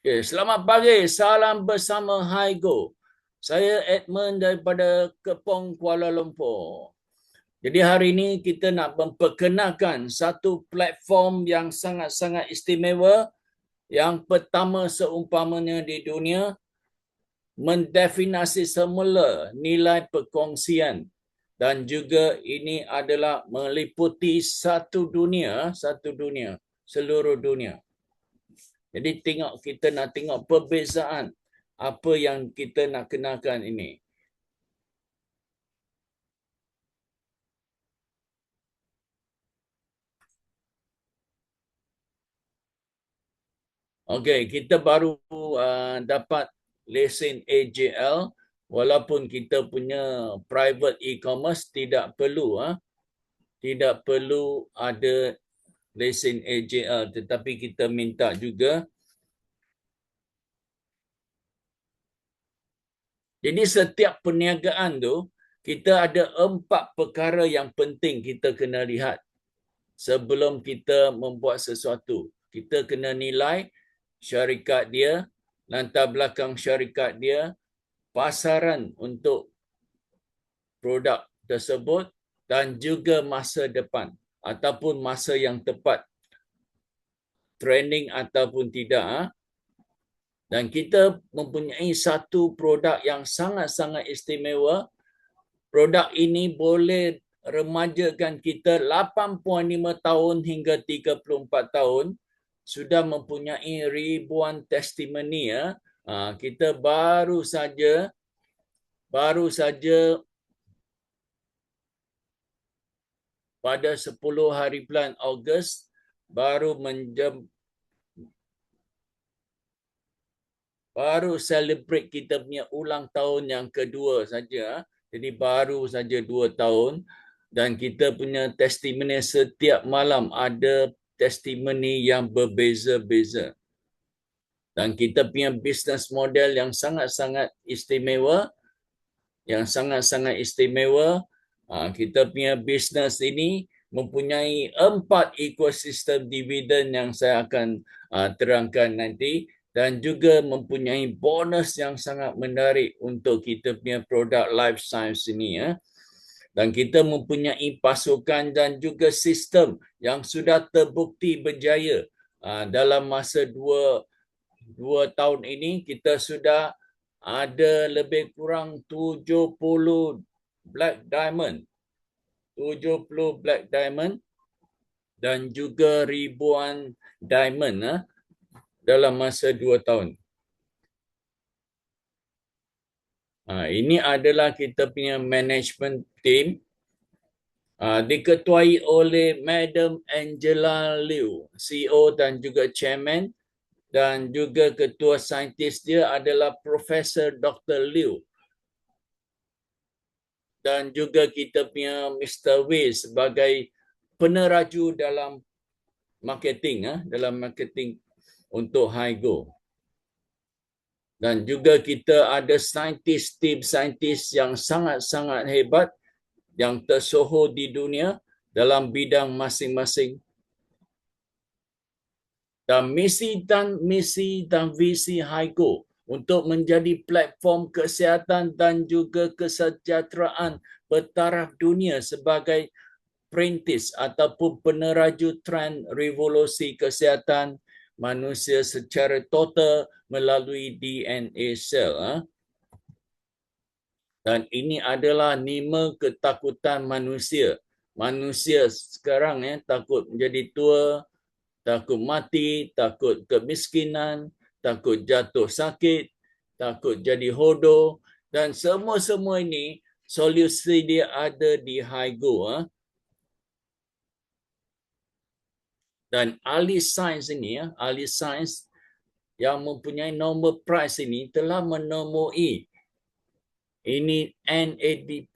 Okay, selamat pagi. Salam bersama Haigo. Saya Edmund daripada Kepong, Kuala Lumpur. Jadi hari ini kita nak memperkenalkan satu platform yang sangat-sangat istimewa. Yang pertama seumpamanya di dunia, mendefinasi semula nilai perkongsian. Dan juga ini adalah meliputi satu dunia, seluruh dunia. Jadi kita nak tengok perbezaan apa yang kita nak kenalkan ini. Okey, kita baru dapat lesen AJL walaupun kita punya private e-commerce tidak perlu ada lesen AJL, tetapi kita minta juga. Jadi setiap perniagaan tu kita ada 4 perkara yang penting kita kena lihat sebelum kita membuat sesuatu. Kita kena nilai syarikat dia, latar belakang syarikat dia, pasaran untuk produk tersebut dan juga masa depan ataupun masa yang tepat, trending ataupun tidak. Dan kita mempunyai satu produk yang sangat-sangat istimewa. Produk ini boleh remajakan kita 8.5 tahun hingga 34 tahun. Sudah mempunyai ribuan testimoni. Kita baru saja pada 10 hari bulan Ogos baru celebrate kita punya ulang tahun yang kedua saja. Jadi baru saja 2 tahun dan kita punya testimoni setiap malam ada testimoni yang berbeza-beza. Dan kita punya business model yang sangat-sangat istimewa. Kita punya business ini mempunyai 4 ekosistem dividen yang saya akan terangkan nanti. Dan juga mempunyai bonus yang sangat menarik untuk kita punya produk life science ini. Dan kita mempunyai pasukan dan juga sistem yang sudah terbukti berjaya. Dalam masa 2 tahun ini kita sudah ada lebih kurang 70 black diamond. 70 black diamond dan juga ribuan diamond dalam masa 2 tahun. Ini adalah kita punya management team. Diketuai oleh Madam Angela Liu, CEO dan juga chairman. Dan juga ketua saintis dia adalah Profesor Dr. Liu. Dan juga kita punya Mr. Wei sebagai peneraju dalam marketing untuk Haigo. Dan juga kita ada tim saintis yang sangat-sangat hebat yang tersohor di dunia dalam bidang masing-masing. Dan misi dan visi Haigo untuk menjadi platform kesihatan dan juga kesejahteraan bertaraf dunia sebagai perintis ataupun peneraju trend revolusi kesihatan manusia secara total melalui DNA sel. Dan ini adalah 5 ketakutan manusia. Manusia sekarang takut menjadi tua, takut mati, takut kemiskinan, takut jatuh sakit, takut jadi hodoh. Dan semua ini solusi dia ada di Haigo. Dan ahli sains yang mempunyai Nobel Prize ini telah menemui ini NAD+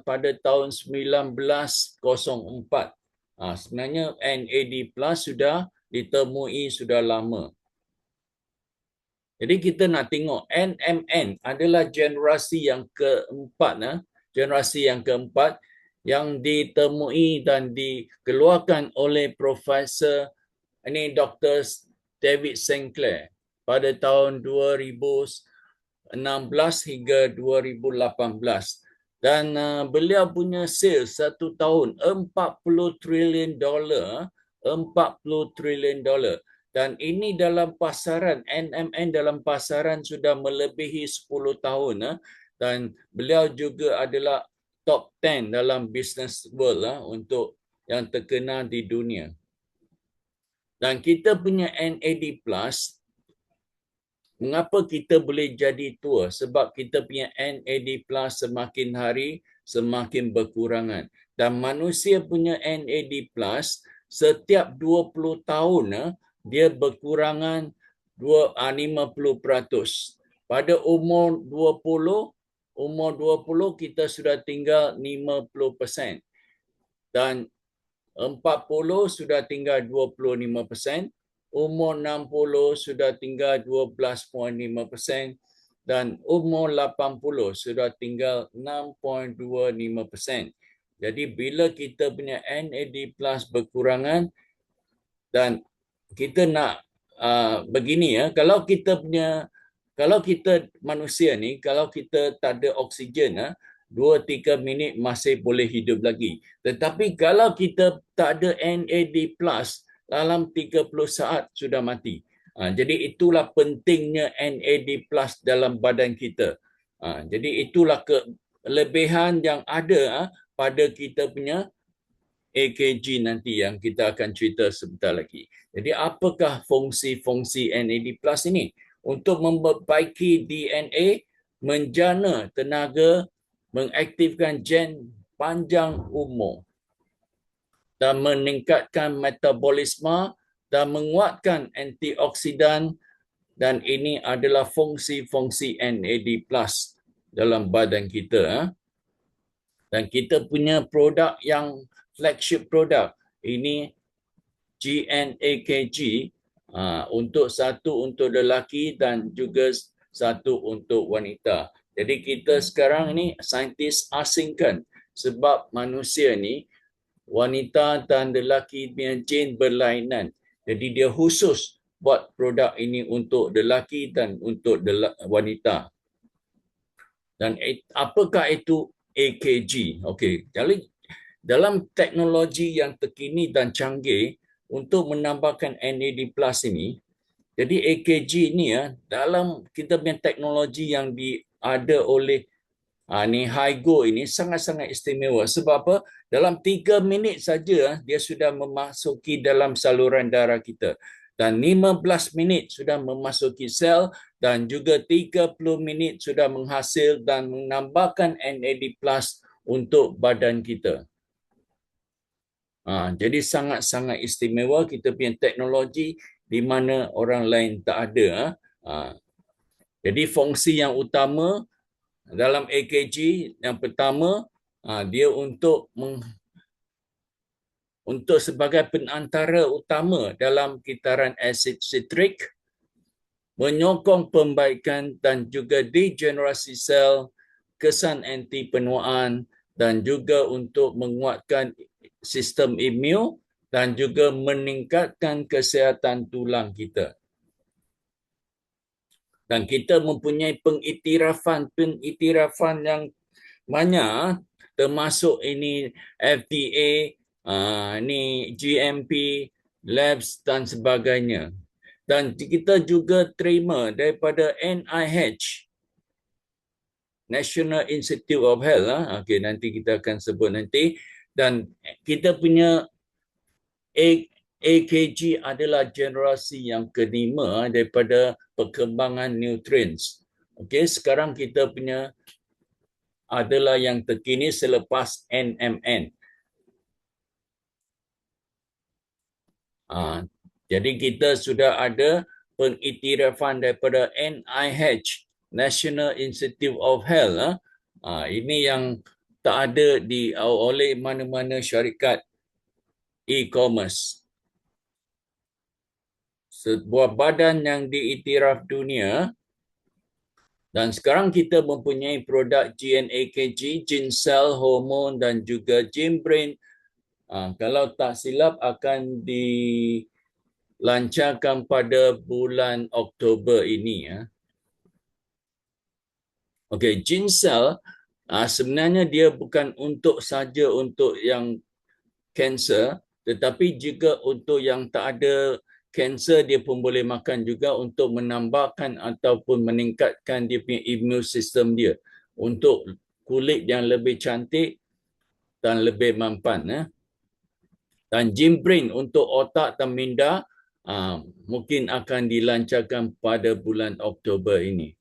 pada tahun 1904. Sebenarnya NAD+ sudah ditemui sudah lama. Jadi kita nak tengok NMN adalah generasi yang keempat yang ditemui dan dikeluarkan oleh Profesor Dr. David Sinclair pada tahun 2016 hingga 2018. Dan beliau punya sales satu tahun 40 trilion dolar, 40 trilion dolar. Dan ini dalam pasaran, NMN dalam pasaran sudah melebihi 10 tahun. Dan beliau juga adalah top 10 dalam business world untuk yang terkenal di dunia. Dan kita punya NAD Plus, mengapa kita boleh jadi tua? Sebab kita punya NAD Plus semakin hari semakin berkurangan. Dan manusia punya NAD Plus setiap 20 tahun dia berkurangan 50%. Pada umur 20 kita sudah tinggal 50%. Dan 40 sudah tinggal 25%, umur 60 sudah tinggal 12.5%, dan umur 80 sudah tinggal 6.25%. Jadi bila kita punya NAD plus berkurangan dan kita nak begini kalau kita manusia ni, kalau kita tak ada oksigen 2-3 minit masih boleh hidup lagi. Tetapi kalau kita tak ada NAD+, dalam 30 saat sudah mati. Jadi itulah pentingnya NAD+ dalam badan kita. Jadi itulah kelebihan yang ada pada kita punya AKG nanti yang kita akan cerita sebentar lagi. Jadi apakah fungsi-fungsi NAD+ ini? Untuk memperbaiki DNA, menjana tenaga, mengaktifkan gen panjang umur dan meningkatkan metabolisme dan menguatkan antioksidan, dan ini adalah fungsi-fungsi NAD+ dalam badan kita. Dan kita punya produk yang flagship produk ini GNAKG, satu untuk lelaki dan juga satu untuk wanita. Jadi kita sekarang ni saintis asingkan sebab manusia ni wanita dan lelaki punya gen berlainan. Jadi dia khusus buat produk ini untuk lelaki dan untuk wanita. Dan apakah itu AKG? Okey, jadi dalam teknologi yang terkini dan canggih untuk menambahkan NAD+ ini, jadi AKG ni dalam kita punya teknologi yang ada oleh ni Hygo ini sangat-sangat istimewa. Sebab apa? Dalam 3 minit saja dia sudah memasuki dalam saluran darah kita. Dan 15 minit sudah memasuki sel dan juga 30 minit sudah menghasil dan menambahkan NAD+ untuk badan kita. Jadi sangat-sangat istimewa kita punya teknologi di mana orang lain tak ada. Jadi fungsi yang utama dalam AKG yang pertama, dia untuk sebagai penantara utama dalam kitaran asid sitrik, menyokong pembaikan dan juga degenerasi sel, kesan anti penuaan, dan juga untuk menguatkan sistem imun dan juga meningkatkan kesihatan tulang kita. Dan kita mempunyai pengiktirafan yang banyak, termasuk ini FDA, ini GMP, labs dan sebagainya. Dan kita juga terima daripada NIH, National Institute of Health. Okey, nanti kita akan sebut nanti. Dan kita punya AKG adalah generasi yang kelima daripada perkembangan nutrients. Okey, sekarang kita punya adalah yang terkini selepas NMN. Jadi kita sudah ada pengiktirafan daripada NIH, National Institute of Health. Ini yang tak ada oleh mana-mana syarikat e-commerce. Sebuah badan yang diiktiraf dunia. Dan sekarang kita mempunyai produk GNAKG, Gene Cell Hormone dan juga Gene Brain. Kalau tak silap akan lancarkan pada bulan Oktober ini. Okey, Ginsel sebenarnya dia bukan saja untuk yang kanser, tetapi juga untuk yang tak ada kanser dia pun boleh makan juga untuk menambahkan ataupun meningkatkan dia punya immune system dia untuk kulit yang lebih cantik dan lebih mampan. Dan Gymbrain untuk otak dan minda mungkin akan dilancarkan pada bulan Oktober ini.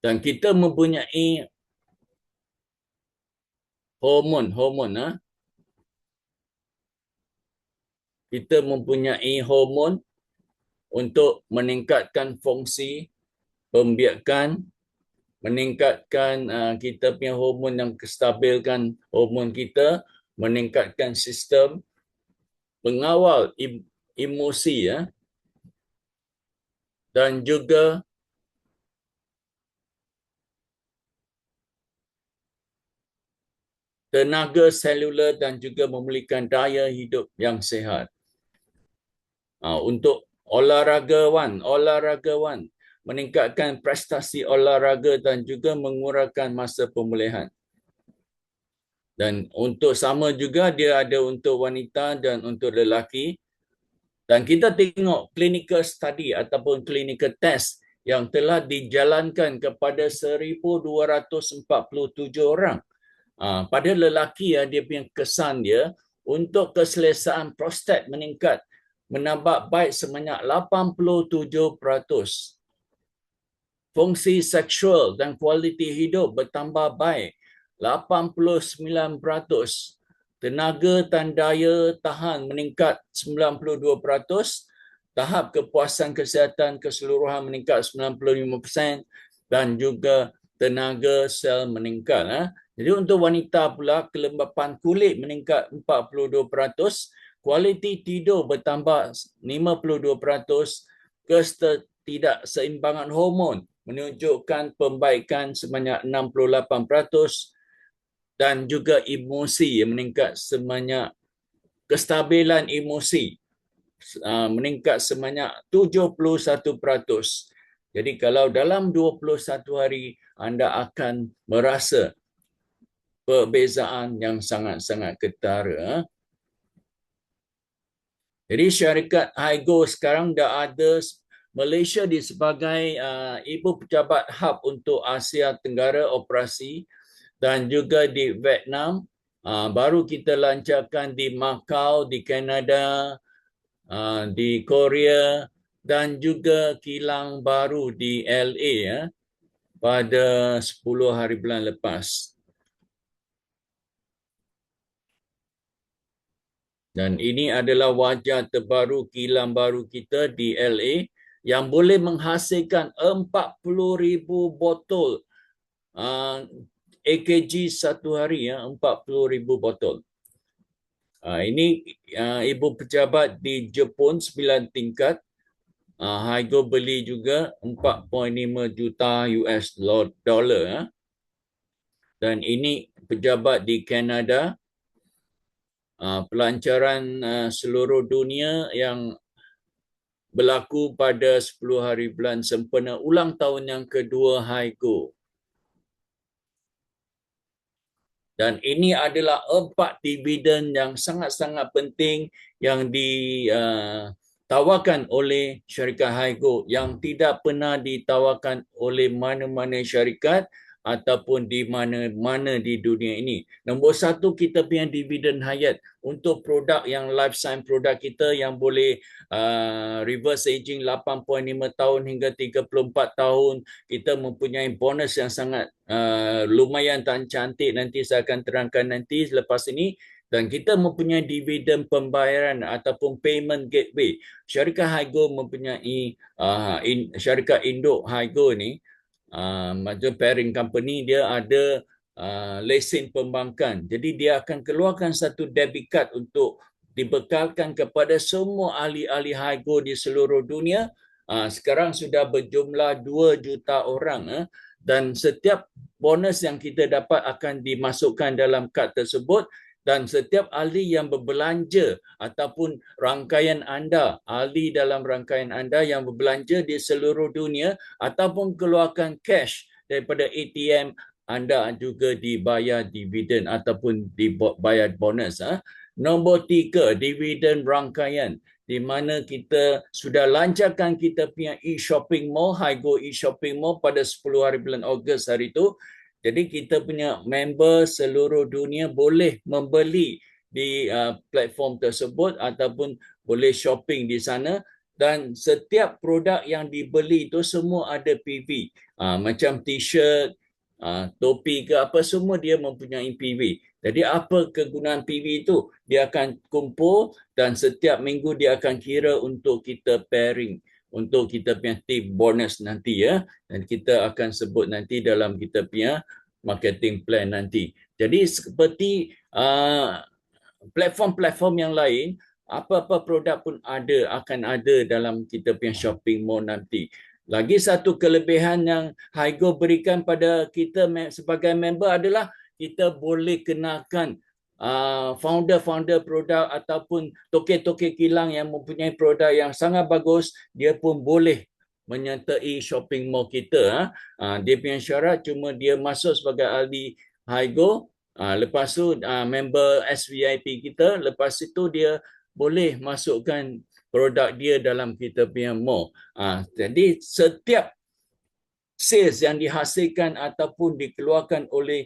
Dan kita mempunyai hormon. Kita mempunyai hormon untuk meningkatkan fungsi pembiakan, meningkatkan kita punya hormon yang stabilkan hormon kita, meningkatkan sistem pengawal emosi dan juga tenaga selular dan juga memulihkan daya hidup yang sihat. Untuk olahragawan meningkatkan prestasi olahraga dan juga mengurangkan masa pemulihan. Dan untuk sama juga dia ada untuk wanita dan untuk lelaki. Dan kita tengok clinical study ataupun clinical test yang telah dijalankan kepada 1,247 orang. Pada lelaki dia punya kesan dia untuk keselesaan prostat meningkat, menambah baik sebanyak 87%. Fungsi seksual dan kualiti hidup bertambah baik 89%. Tenaga dan daya tahan meningkat 92%. Tahap kepuasan kesihatan keseluruhan meningkat 95% dan juga tenaga sel meningkat. Jadi untuk wanita pula, kelembapan kulit meningkat 42%, kualiti tidur bertambah 52%, ketidakseimbangan hormon menunjukkan pembaikan sebanyak 68%, dan juga emosi yang meningkat sebanyak, kestabilan emosi meningkat sebanyak 71%. Jadi kalau dalam 21 hari anda akan merasa perbezaan yang sangat-sangat ketara. Jadi syarikat Hygo sekarang dah ada Malaysia di sebagai ibu pejabat hub untuk Asia Tenggara operasi, dan juga di Vietnam. Baru kita lancarkan di Macau, di Kanada, di Korea, dan juga kilang baru di LA pada 10 hari bulan lepas. Dan ini adalah wajah terbaru kilang baru kita di LA yang boleh menghasilkan 40,000 botol AKG satu hari, 40,000 botol. Ini ibu pejabat di Jepun 9 tingkat. Hygo beli juga 4.5 juta US dollar. Dan ini pejabat di Kanada. Pelancaran seluruh dunia yang berlaku pada 10 hari bulan sempena ulang tahun yang kedua Hygo. Dan ini adalah 4 dividen yang sangat-sangat penting yang ditawarkan oleh syarikat Hygo, yang tidak pernah ditawarkan oleh mana-mana syarikat ataupun di mana-mana di dunia ini. Nombor 1, kita punya dividen hayat untuk produk yang life science produk kita yang boleh reverse aging 8.5 tahun hingga 34 tahun. Kita mempunyai bonus yang sangat lumayan dan cantik, nanti saya akan terangkan nanti selepas ini. Dan kita mempunyai dividen pembayaran ataupun payment gateway. Syarikat Hygo mempunyai syarikat induk Hygo ni, macam parent company dia ada lesen perbankan. Jadi dia akan keluarkan satu debit card untuk dibekalkan kepada semua ahli-ahli Hygo di seluruh dunia. Sekarang sudah berjumlah 2 juta orang. Dan setiap bonus yang kita dapat akan dimasukkan dalam kad tersebut Dan setiap ahli yang berbelanja ataupun rangkaian anda, ahli dalam rangkaian anda yang berbelanja di seluruh dunia ataupun keluarkan cash daripada ATM, anda juga dibayar dividen ataupun dibayar bonus. Nombor 3, dividen rangkaian, di mana kita sudah lancarkan kita punya e-shopping mall, Highgo e-shopping mall pada 10 hari bulan Ogos hari itu. Jadi kita punya member seluruh dunia boleh membeli di platform tersebut ataupun boleh shopping di sana, dan setiap produk yang dibeli itu semua ada PV. Macam t-shirt, topi ke apa, semua dia mempunyai PV. Jadi apa kegunaan PV itu? Dia akan kumpul dan setiap minggu dia akan kira untuk kita pairing, untuk kita punya tip bonus nanti ya. Dan kita akan sebut nanti dalam kita punya marketing plan nanti. Jadi seperti platform-platform yang lain, apa-apa produk pun akan ada dalam kita punya shopping mall nanti. Lagi satu kelebihan yang Highgo berikan pada kita sebagai member adalah kita boleh kenakan founder-founder produk ataupun tokek-tokek kilang yang mempunyai produk yang sangat bagus, dia pun boleh menyertai shopping mall kita. Dia punya syarat cuma dia masuk sebagai ahli Highgo, lepas tu member SVIP kita, lepas itu dia boleh masukkan produk dia dalam kita punya mall. Jadi setiap sales yang dihasilkan ataupun dikeluarkan oleh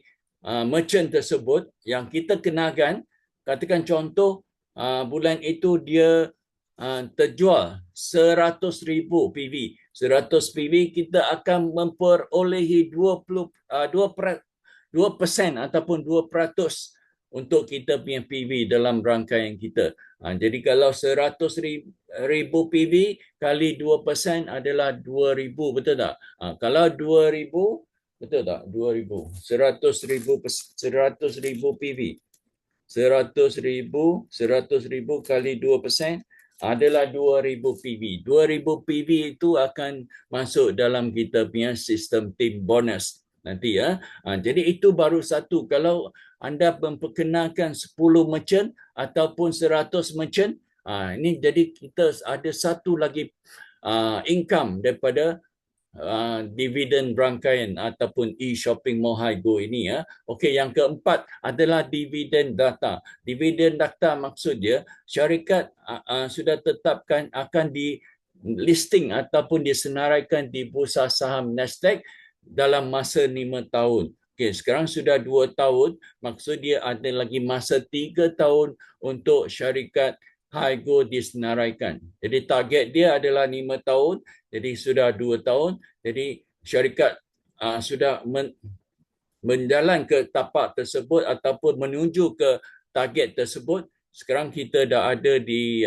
merchant tersebut yang kita kenakan, katakan contoh bulan itu dia terjual 100,000 PV. 100 PV kita akan memperolehi 2% ataupun 2% untuk kita punya PV dalam rangkaian kita. Jadi kalau 100,000 PV kali 2% adalah 2,000, betul tak? Kalau 2,000, betul tak? 2,000. 100,000 PV. 100,000 kali 2% adalah 2,000 PV. 2,000 PV itu akan masuk dalam kita punya sistem team bonus nanti ya. Jadi itu baru satu. Kalau anda memperkenalkan 10 merchant ataupun 100 merchant, ini jadi kita ada satu lagi income daripada dividen rangkaian ataupun e-shopping mall Highgo ini ya. Okey, yang keempat adalah dividen data. Dividen data maksud dia syarikat sudah tetapkan akan di listing ataupun disenaraikan di bursa saham Nasdaq dalam masa 5 tahun. Okey, sekarang sudah 2 tahun, maksud dia ada lagi masa 3 tahun untuk syarikat Highgo disenaraikan. Jadi target dia adalah 5 tahun, jadi sudah 2 tahun. Jadi syarikat sudah menjalan ke tapak tersebut ataupun menuju ke target tersebut. Sekarang kita dah ada di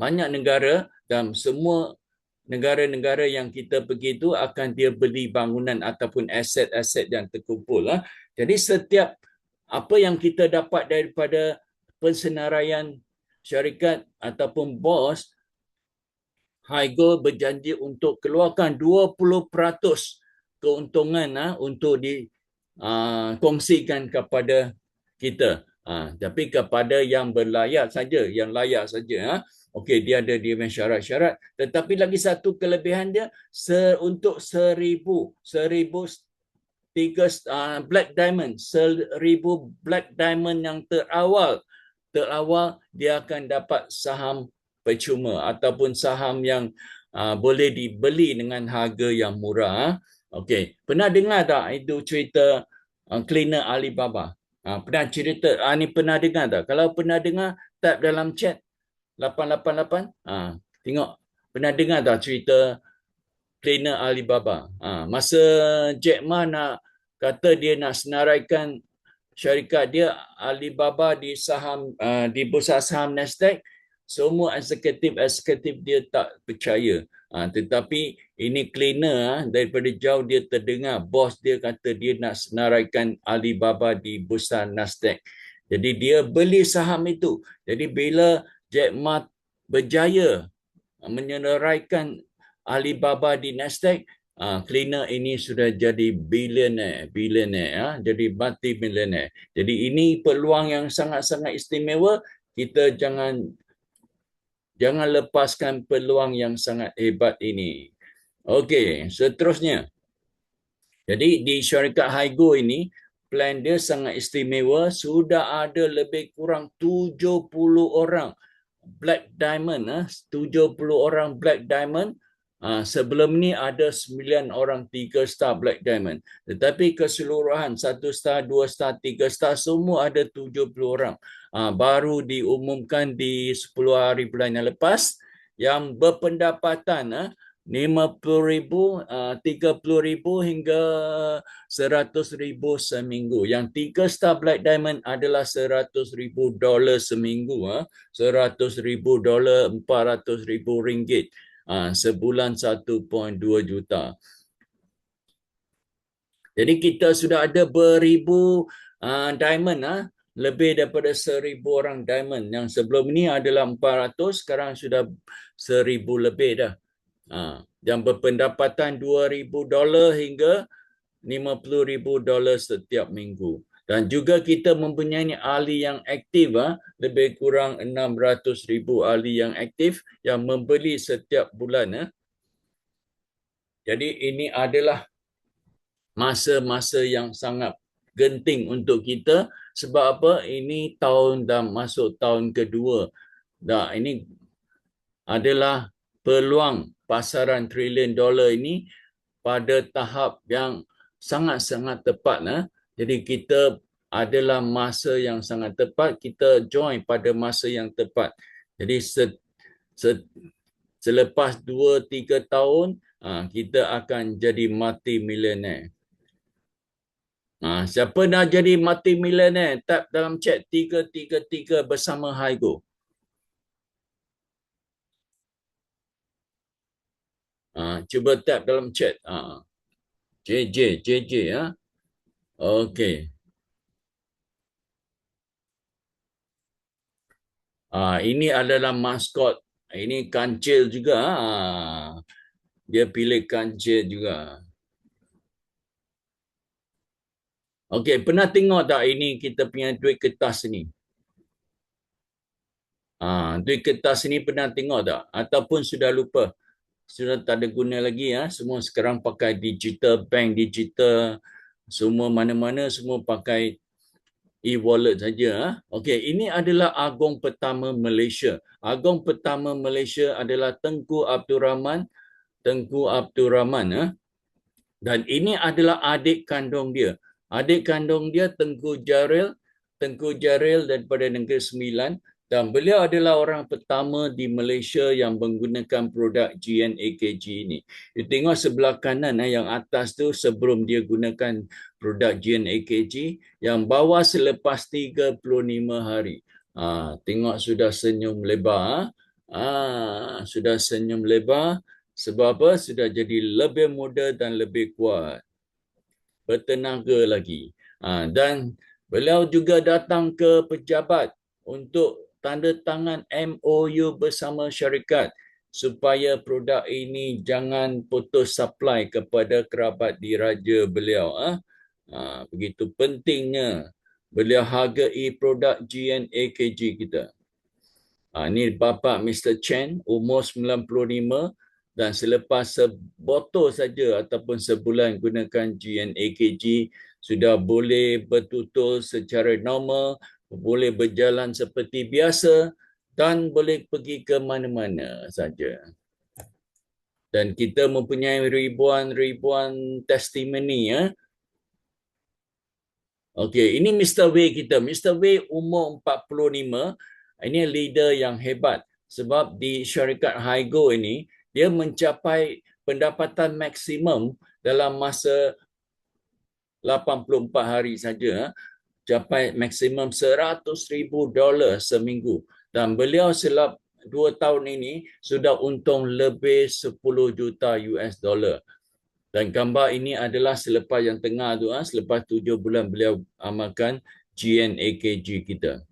banyak negara, dan semua negara-negara yang kita pergi itu akan dia beli bangunan ataupun aset-aset yang terkumpul. Jadi setiap apa yang kita dapat daripada pensenaraian syarikat ataupun bos, Highgo berjanji untuk keluarkan 20% keuntungan untuk dikongsikan kepada kita. Tapi kepada yang berlayak saja, yang layak saja. Okey, dia ada dia syarat-syarat. Tetapi lagi satu kelebihan dia, untuk 1,000 black diamond, 1,000 black diamond yang terawal dia akan dapat saham percuma ataupun saham yang boleh dibeli dengan harga yang murah. Okey, pernah dengar tak itu cerita cleaner Alibaba? Pernah cerita ni, pernah dengar tak? Kalau pernah dengar, tap dalam chat 888. Tengok, pernah dengar tak cerita cleaner Alibaba? Masa Jack Ma nak kata dia nak senaraikan syarikat dia Alibaba di saham di bursa saham Nasdaq, semua eksekutif dia tak percaya. Tetapi ini cleaner daripada jauh dia terdengar bos dia kata dia nak senaraikan Alibaba di bursa Nasdaq. Jadi dia beli saham itu. Jadi bila Jack Ma berjaya menyenaraikan Alibaba di Nasdaq, cleaner ini sudah jadi billionaire, jadi multi-millionaire. Jadi ini peluang yang sangat-sangat istimewa. Kita jangan lepaskan peluang yang sangat hebat ini. Okey, seterusnya. Jadi di syarikat Haigo ini, plan dia sangat istimewa. Sudah ada lebih kurang 70 orang Black Diamond. 70 orang Black Diamond. Sebelum ni ada 9 orang 3 star Black Diamond. Tetapi keseluruhan 1 star, 2 star, 3 star semua ada 70 orang. Baru diumumkan di 10 hari bulan yang lepas yang berpendapatan 50,000, 30,000 hingga 100,000 seminggu. Yang 3 star Black Diamond adalah $100,000 seminggu. $100,000, RM400,000. Sebulan 1.2 juta. Jadi kita sudah ada beribu diamond. Lebih daripada 1,000 orang diamond. Yang sebelum ni adalah 400, sekarang sudah 1,000 lebih dah. Yang berpendapatan $2,000 hingga $50,000 setiap minggu. Dan juga kita mempunyai ahli yang aktif, lebih kurang 600,000 ahli yang aktif yang membeli setiap bulan. Jadi ini adalah masa-masa yang sangat genting untuk kita. Sebab apa? Ini tahun dah masuk tahun kedua. Ini adalah peluang pasaran trilion dolar ini pada tahap yang sangat-sangat tepat. Jadi kita adalah masa yang sangat tepat, kita join pada masa yang tepat. Jadi selepas 2-3 tahun, kita akan jadi multi-millionaire. Siapa nak jadi multi-millionaire? Tap dalam chat 333 bersama Haigo. Cuba tap dalam chat. JJ ya. Okey. Ini adalah maskot. Ini kancil juga. Dia pilih kancil juga. Okey, pernah tengok tak ini kita punya duit kertas ni? Duit kertas ni pernah tengok tak? Ataupun sudah lupa? Sudah tak ada guna lagi ya. Semua sekarang pakai digital bank, digital. Semua mana-mana semua pakai e-wallet saja. Okey, ini adalah Agong pertama Malaysia. Agong pertama Malaysia adalah Tengku Abdul Rahman. Dan ini adalah adik kandung dia. Adik kandung dia Tengku Jaril daripada Negeri Sembilan. Dan beliau adalah orang pertama di Malaysia yang menggunakan produk GNAKG ini. You tengok sebelah kanan yang atas tu sebelum dia gunakan produk GNAKG, yang bawah selepas 35 hari. Tengok sudah senyum lebar. Sudah senyum lebar. Sebab apa? Sudah jadi lebih muda dan lebih kuat. Bertenaga lagi. Dan beliau juga datang ke pejabat untuk tanda tangan MOU bersama syarikat supaya produk ini jangan putus supply kepada kerabat diraja beliau. Begitu pentingnya beliau hargai produk GNAKG kita. Ini bapa Mr. Chen, umur 95, dan selepas sebotol saja ataupun sebulan gunakan GNAKG, sudah boleh bertutur secara normal, boleh berjalan seperti biasa dan boleh pergi ke mana-mana saja. Dan kita mempunyai ribuan testimoni. Okey, ini Mr. Wei kita. Mr. Wei umur 45. Ini leader yang hebat. Sebab di syarikat Haigo ini, dia mencapai pendapatan maksimum dalam masa 84 hari saja. Capai maksimum $100,000 seminggu. Dan beliau selama 2 tahun ini sudah untung lebih 10 juta US dollar. Dan gambar ini adalah selepas yang tengah tu, selepas 7 bulan beliau amalkan GNAKG kita.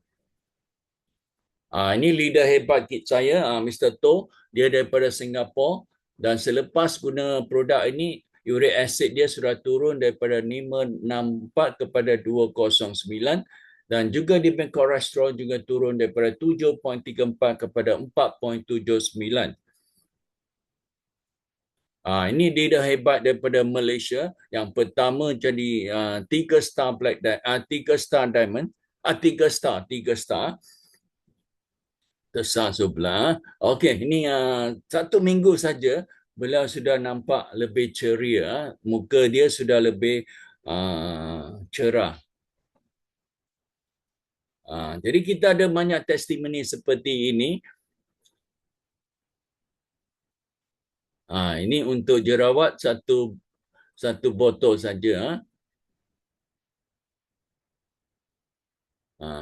Ini leader hebat saya, Mr. To. Dia daripada Singapura. Dan selepas guna produk ini, uric acid dia sudah turun daripada 564 kepada 209 dan juga dia punya kolesterol juga turun daripada 7.34 kepada 4.79. Ini dia dah hebat daripada Malaysia. Yang pertama jadi 3 star black 3 star diamond, 3 star tersar sebelah. Okey, ini 1 minggu saja beliau sudah nampak lebih ceria, muka dia sudah lebih cerah. Jadi kita ada banyak testimoni seperti ini. Ini untuk jerawat satu botol saja.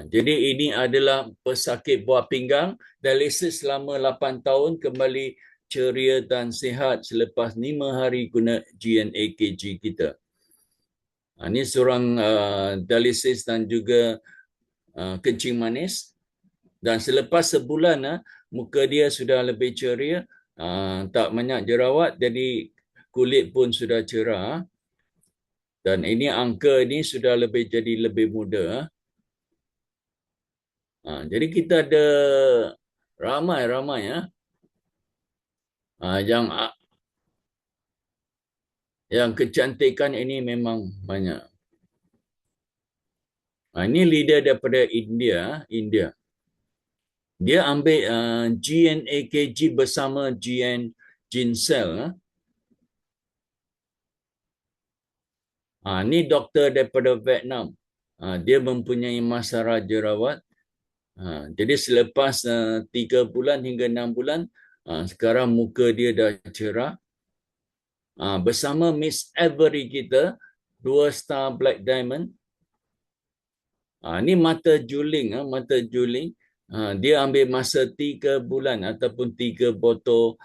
Jadi ini adalah pesakit buah pinggang, dialisis selama 8 tahun, kembali ceria dan sihat selepas 5 hari guna GNAKG kita. Ini seorang dialisis dan juga kencing manis. Dan selepas sebulan, muka dia sudah lebih ceria, tak banyak jerawat, jadi kulit pun sudah cerah. Dan ini angka ini sudah jadi lebih muda. Jadi kita ada ramai-ramai yang kecantikan ini memang banyak. Ini leader daripada India. Dia ambil GNAKG bersama Ginsel. Ini doktor daripada Vietnam. Dia mempunyai masalah jerawat. Jadi selepas 3 bulan hingga 6 bulan, sekarang muka dia dah cerah. Bersama Miss Avery kita, 2 star black diamond. Ini mata juling. Dia ambil masa 3 bulan ataupun 3 botol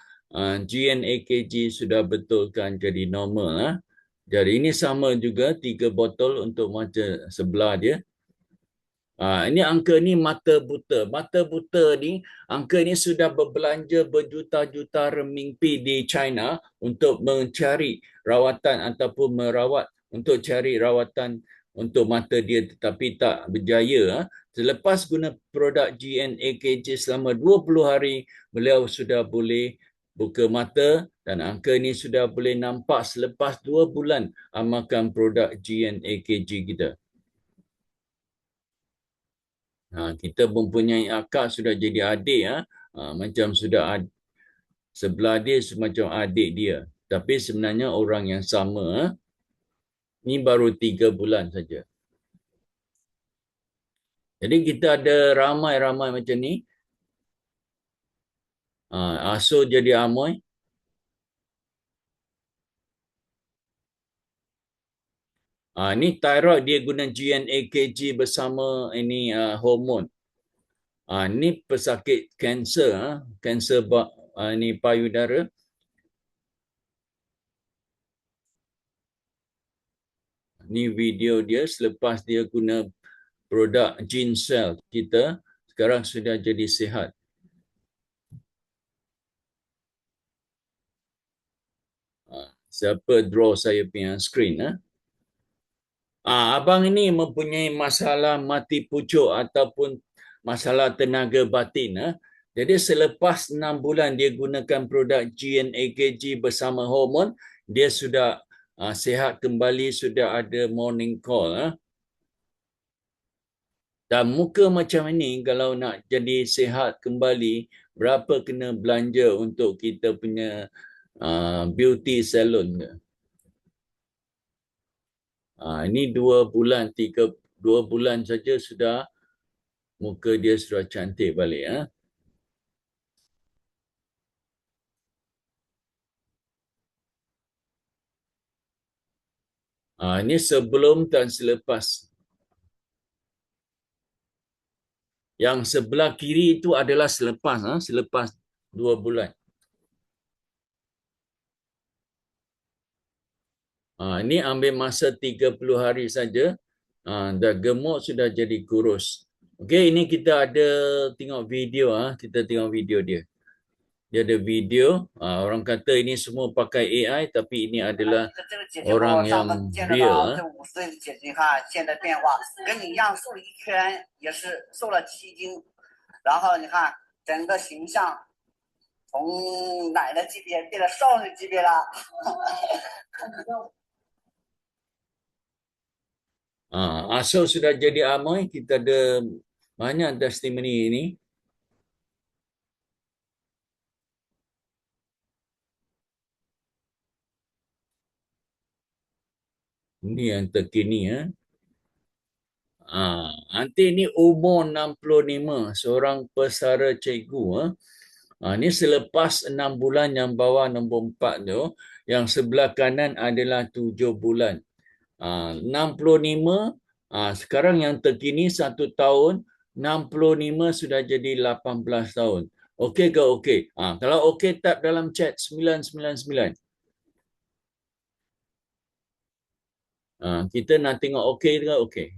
GNAKG sudah betulkan jadi normal. Jadi ini sama juga 3 botol untuk mata sebelah dia. Ini angka ni mata buta. Mata buta ni, angka ni sudah berbelanja berjuta-juta renminbi di China untuk mencari rawatan ataupun merawat, untuk cari rawatan untuk mata dia, tetapi tak berjaya. Selepas guna produk GNAKG selama 20 hari, beliau sudah boleh buka mata dan angka ni sudah boleh nampak selepas 2 bulan amalkan produk GNAKG kita. Kita mempunyai akak sudah jadi adik, macam sudah sebelah dia semacam adik dia, tapi sebenarnya orang yang sama. Ini baru 3 bulan saja. Jadi kita ada ramai-ramai macam ni. So jadi amoy. Ini thyroid, dia guna GNAKG bersama ini hormon. Ini pesakit kanser, kanser ini payudara. Ini video dia selepas dia guna produk Ginsel kita, sekarang sudah jadi sihat. Siapa draw saya punya screen? Abang ini mempunyai masalah mati pucuk ataupun masalah tenaga batin. Jadi selepas 6 bulan dia gunakan produk GNAKG bersama hormon, dia sudah sihat kembali, sudah ada morning call. Dan muka macam ini kalau nak jadi sihat kembali, berapa kena belanja untuk kita punya beauty salon? Ini 2 bulan saja sudah muka dia sudah cantik balik. Ini sebelum dan selepas. Yang sebelah kiri itu adalah selepas 2 bulan. Ini ambil masa 30 hari saja. Dah gemuk sudah jadi kurus. Okey, ini kita ada tengok video. Kita tengok video dia. dia ada video. Orang kata ini semua pakai AI, tapi ini adalah orang yang real. 然后你看整个形象从奶奶级别变成少女级别了。Asal sudah jadi Amoy, kita ada banyak testimoni ini. Ini yang terkini ya. Nanti ini umur 65, seorang pesara cikgu. Ini selepas 6 bulan yang bawah nombor 4 tu, yang sebelah kanan adalah 7 bulan. 65, sekarang yang terkini 1 tahun, 65 sudah jadi 18 tahun. Okey ke okey? Kalau okey, tap dalam chat 999. Kita nak tengok okey ke okey.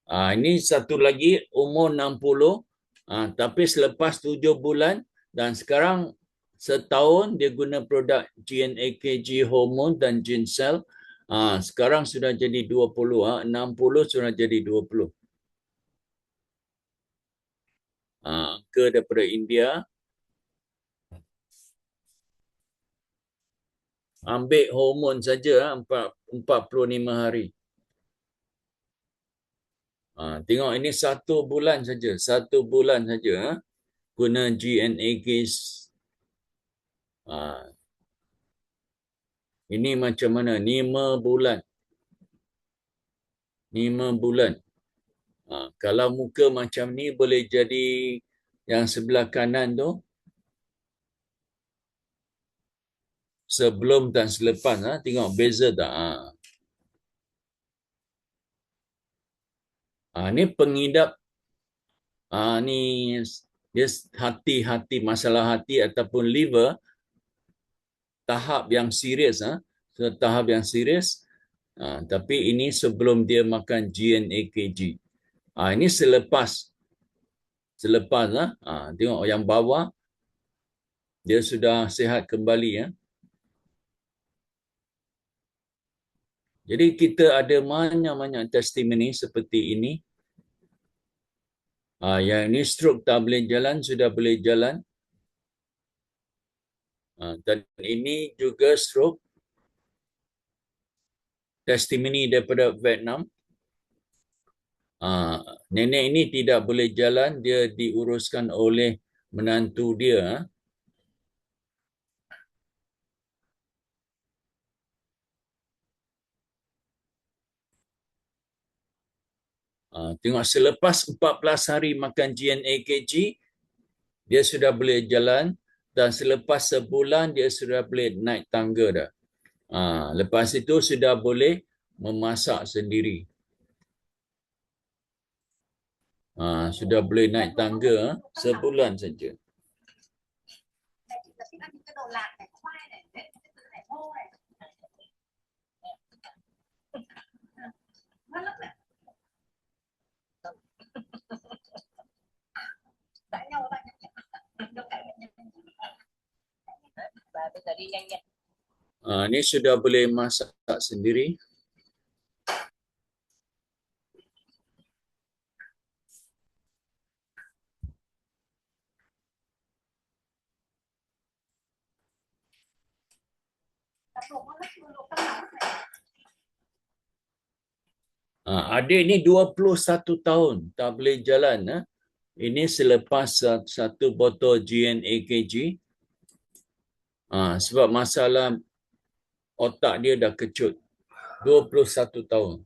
Ini satu lagi umur 60, tapi selepas 7 bulan dan sekarang setahun dia guna produk GNAKG hormon dan Ginsel. Sekarang sudah jadi 20, 60 sudah jadi 20. Ke daripada India. Ambil hormon saja 45 hari. Tengok ini 1 bulan saja. 1 bulan saja guna GNAK. Ini macam mana? 5 bulan. 5 bulan. Kalau muka macam ni boleh jadi yang sebelah kanan tu. Sebelum dan selepas. Tengok beza tak? Ni pengidap. Ni dia hati-hati, masalah hati ataupun liver. Tahap yang serius. Tahap yang serius. Tapi ini sebelum dia makan GNAKG. Ini selepas. Tengok yang bawah. Dia sudah sihat kembali. Jadi kita ada banyak-banyak testimoni seperti ini. Yang ini stroke tak boleh jalan, sudah boleh jalan. Dan ini juga stroke. Testimoni daripada Vietnam. Nenek ini tidak boleh jalan, dia diuruskan oleh menantu dia. Tengok selepas 14 hari makan GNAKG, dia sudah boleh jalan dan selepas sebulan dia sudah boleh naik tangga dah. Lepas itu sudah boleh memasak sendiri. Sudah boleh naik tangga sebulan saja. Ini sudah boleh masak sendiri. Adik ni 21 tahun tak boleh jalan. Ini selepas satu botol GNAKG. Sebab masalah otak dia dah kecut. 21 tahun.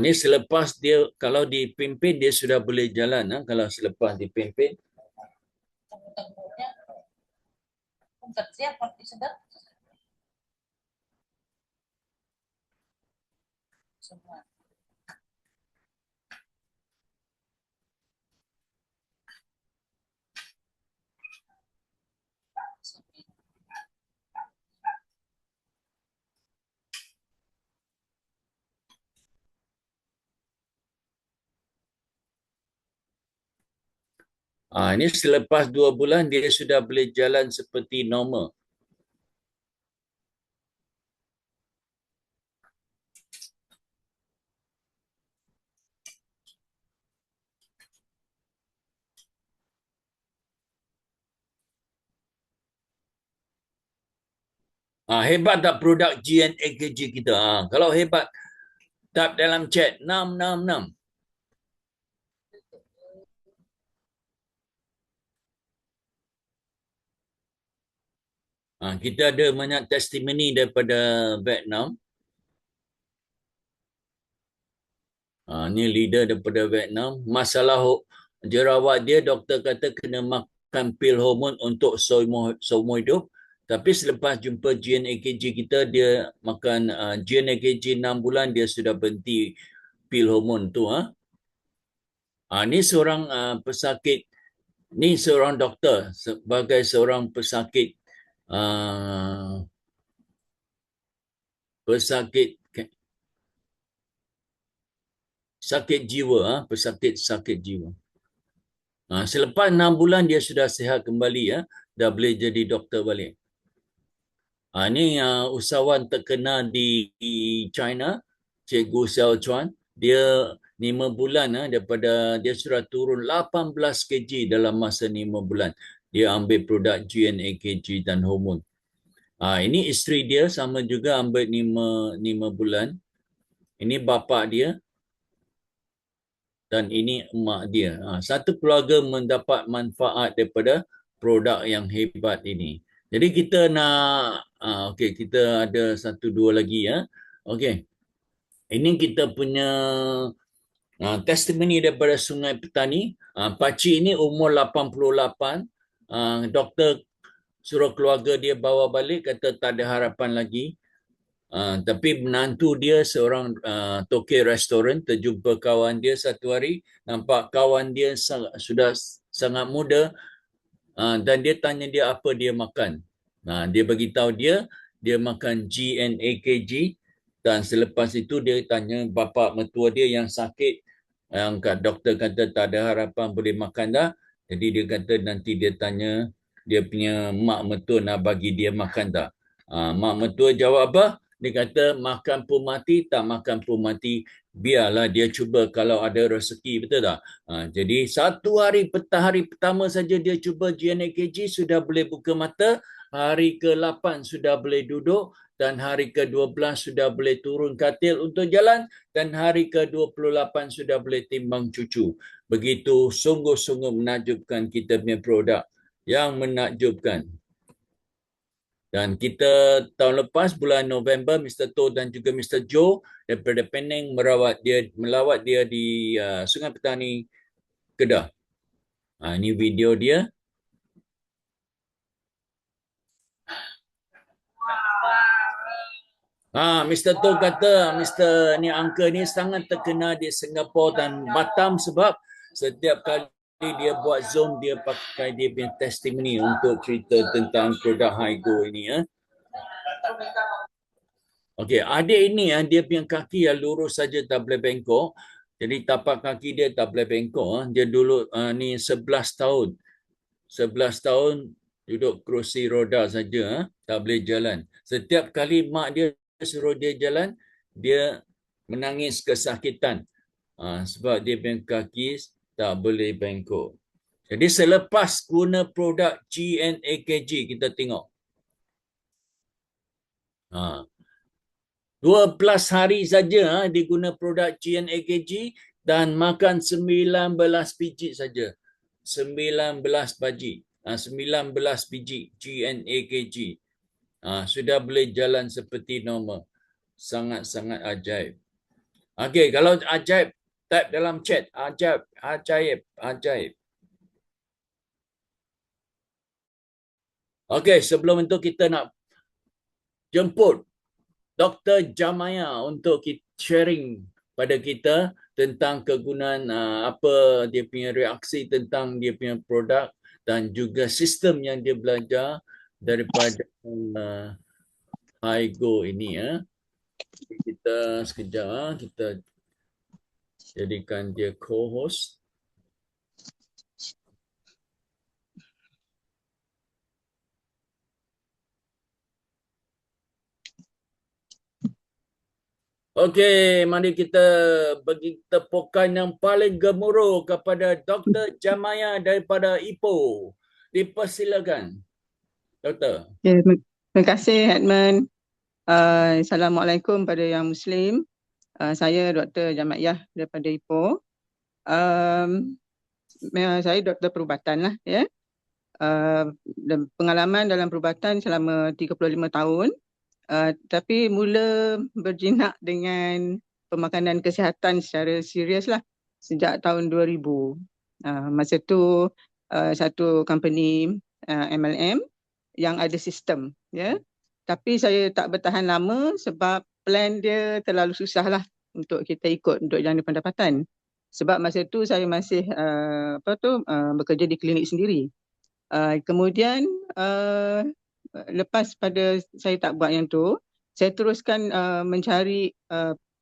Ini selepas dia, kalau dipimpin dia sudah boleh jalan. Kalau selepas dipimpin. tengkuknya kerja seperti sedap semua. Ini selepas 2 bulan dia sudah boleh jalan seperti normal. Hebat tak produk GNAKG kita? Kalau hebat, tap dalam chat 666. Kita ada banyak testimoni daripada Vietnam. Ni leader daripada Vietnam. Masalah jerawat dia, doktor kata kena makan pil hormon untuk seumur hidup. Tapi selepas jumpa GNAKG kita, dia makan GNAKG 6 bulan, dia sudah berhenti pil hormon tu. Ni seorang pesakit, ni seorang doktor sebagai seorang pesakit sakit jiwa, pesakit sakit jiwa. Selepas 6 bulan dia sudah sihat kembali, dah boleh jadi doktor balik. Ini usahawan terkenal di China, Cikgu Xiao Chuan. Dia 5 bulan daripada dia sudah turun 18 kg dalam masa 5 bulan. Dia ambil produk GNAKG dan hormon. Ini isteri dia sama juga ambil 5 bulan. Ini bapa dia dan ini emak dia. Satu keluarga mendapat manfaat daripada produk yang hebat ini. Jadi kita nak, okey, kita ada 1-2 lagi ya. Okey. Ini kita punya testimoni daripada Sungai Petani. Pakcik ini umur 88. Doktor suruh keluarga dia bawa balik, kata tak ada harapan lagi. Tapi menantu dia seorang tokey restoran, terjumpa kawan dia satu hari, nampak kawan dia sudah sangat muda, dan dia tanya dia apa dia makan. Dia beritahu dia makan GNAKG, dan selepas itu dia tanya bapa mertua dia yang sakit, yang doktor kata tak ada harapan boleh makan dah. Jadi dia kata nanti dia tanya dia punya mak mertua nak bagi dia makan tak. Mak mertua jawab apa? Dia kata makan pun mati, tak makan pun mati. Biarlah dia cuba kalau ada rezeki, betul tak? Jadi hari pertama saja dia cuba GNAKG, sudah boleh buka mata. Hari ke-8 sudah boleh duduk. Dan hari ke-12 sudah boleh turun katil untuk jalan. Dan hari ke-28 sudah boleh timbang cucu. Begitu sungguh-sungguh menakjubkan kita punya produk. Yang menakjubkan. Dan kita tahun lepas bulan November, Mr. To dan juga Mr. Joe daripada Penang melawat dia di Sungai Petani, Kedah. Ini video dia. Mr. To kata ni uncle ni sangat terkenal di Singapura dan Batam sebab setiap kali dia buat Zoom, dia pakai dia punya testimoni untuk cerita tentang produk Hygo ini. Okey, adik ini dia punya kaki yang lurus saja tak boleh bengkok. Jadi tapak kaki dia tak boleh bengkok. Dia dulu ni 11 tahun. 11 tahun duduk kerusi roda saja, tak boleh jalan. Setiap kali mak dia suruh dia jalan, dia menangis kesakitan. Sebab dia punya kaki tak boleh bengkok. Jadi selepas guna produk GNAKG, kita tengok. 12 hari saja diguna produk GNAKG dan makan 19 biji saja. 19 biji GNAKG. Sudah boleh jalan seperti normal. Sangat-sangat ajaib. Okey, kalau ajaib, type dalam chat. Ajaib. Okey, sebelum itu kita nak jemput Dr. Jamaya untuk sharing pada kita tentang kegunaan apa dia punya reaksi tentang dia punya produk dan juga sistem yang dia belajar daripada Higo ini ya. Kita sekejap kita jadikan dia co-host. Okey, mari kita bagi tepukan yang paling gemuruh kepada Dr. Jamaya daripada Ipoh. Dipersilakan, Doktor. Okay, terima kasih Edmund. Assalamualaikum pada yang Muslim. Saya Dr. Jamaiyah daripada Ipoh. Saya doktor perubatan lah ya. Dan pengalaman dalam perubatan selama 35 tahun. Tapi mula berjinak dengan pemakanan kesihatan secara serius lah sejak tahun 2000. Masa tu satu company MLM yang ada sistem ya. Tapi saya tak bertahan lama sebab plan dia terlalu susah lah untuk kita ikut untuk jana pendapatan. Sebab masa tu saya masih bekerja di klinik sendiri. Kemudian lepas pada saya tak buat yang tu, saya teruskan mencari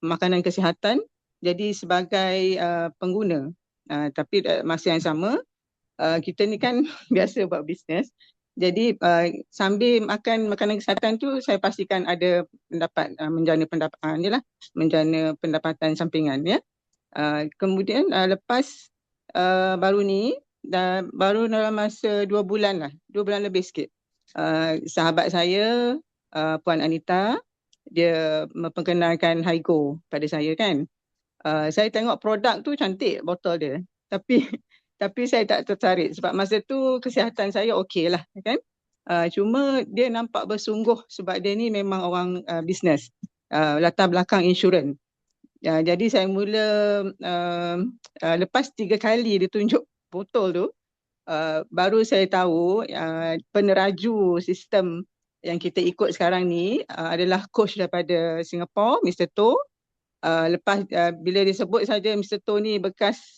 makanan kesihatan jadi sebagai pengguna. Tapi masa yang sama kita ni kan biasa buat bisnes. Jadi sambil makan makanan kesihatan tu saya pastikan ada menjana pendapatan sampingan ya. Kemudian lepas baru ni baru dalam masa 2 bulan lebih sikit. Sahabat saya Puan Anita dia memperkenalkan Higo pada saya kan. Saya tengok produk tu cantik botol dia. Tapi saya tak tertarik sebab masa tu kesihatan saya okey lah kan. Cuma dia nampak bersungguh sebab dia ni memang orang bisnes. Latar belakang insurans. Jadi saya mula lepas 3 kali dia tunjuk botol tu baru saya tahu peneraju sistem yang kita ikut sekarang ni adalah coach daripada Singapore, Mr. To. Lepas bila disebut saja Mr. To ni bekas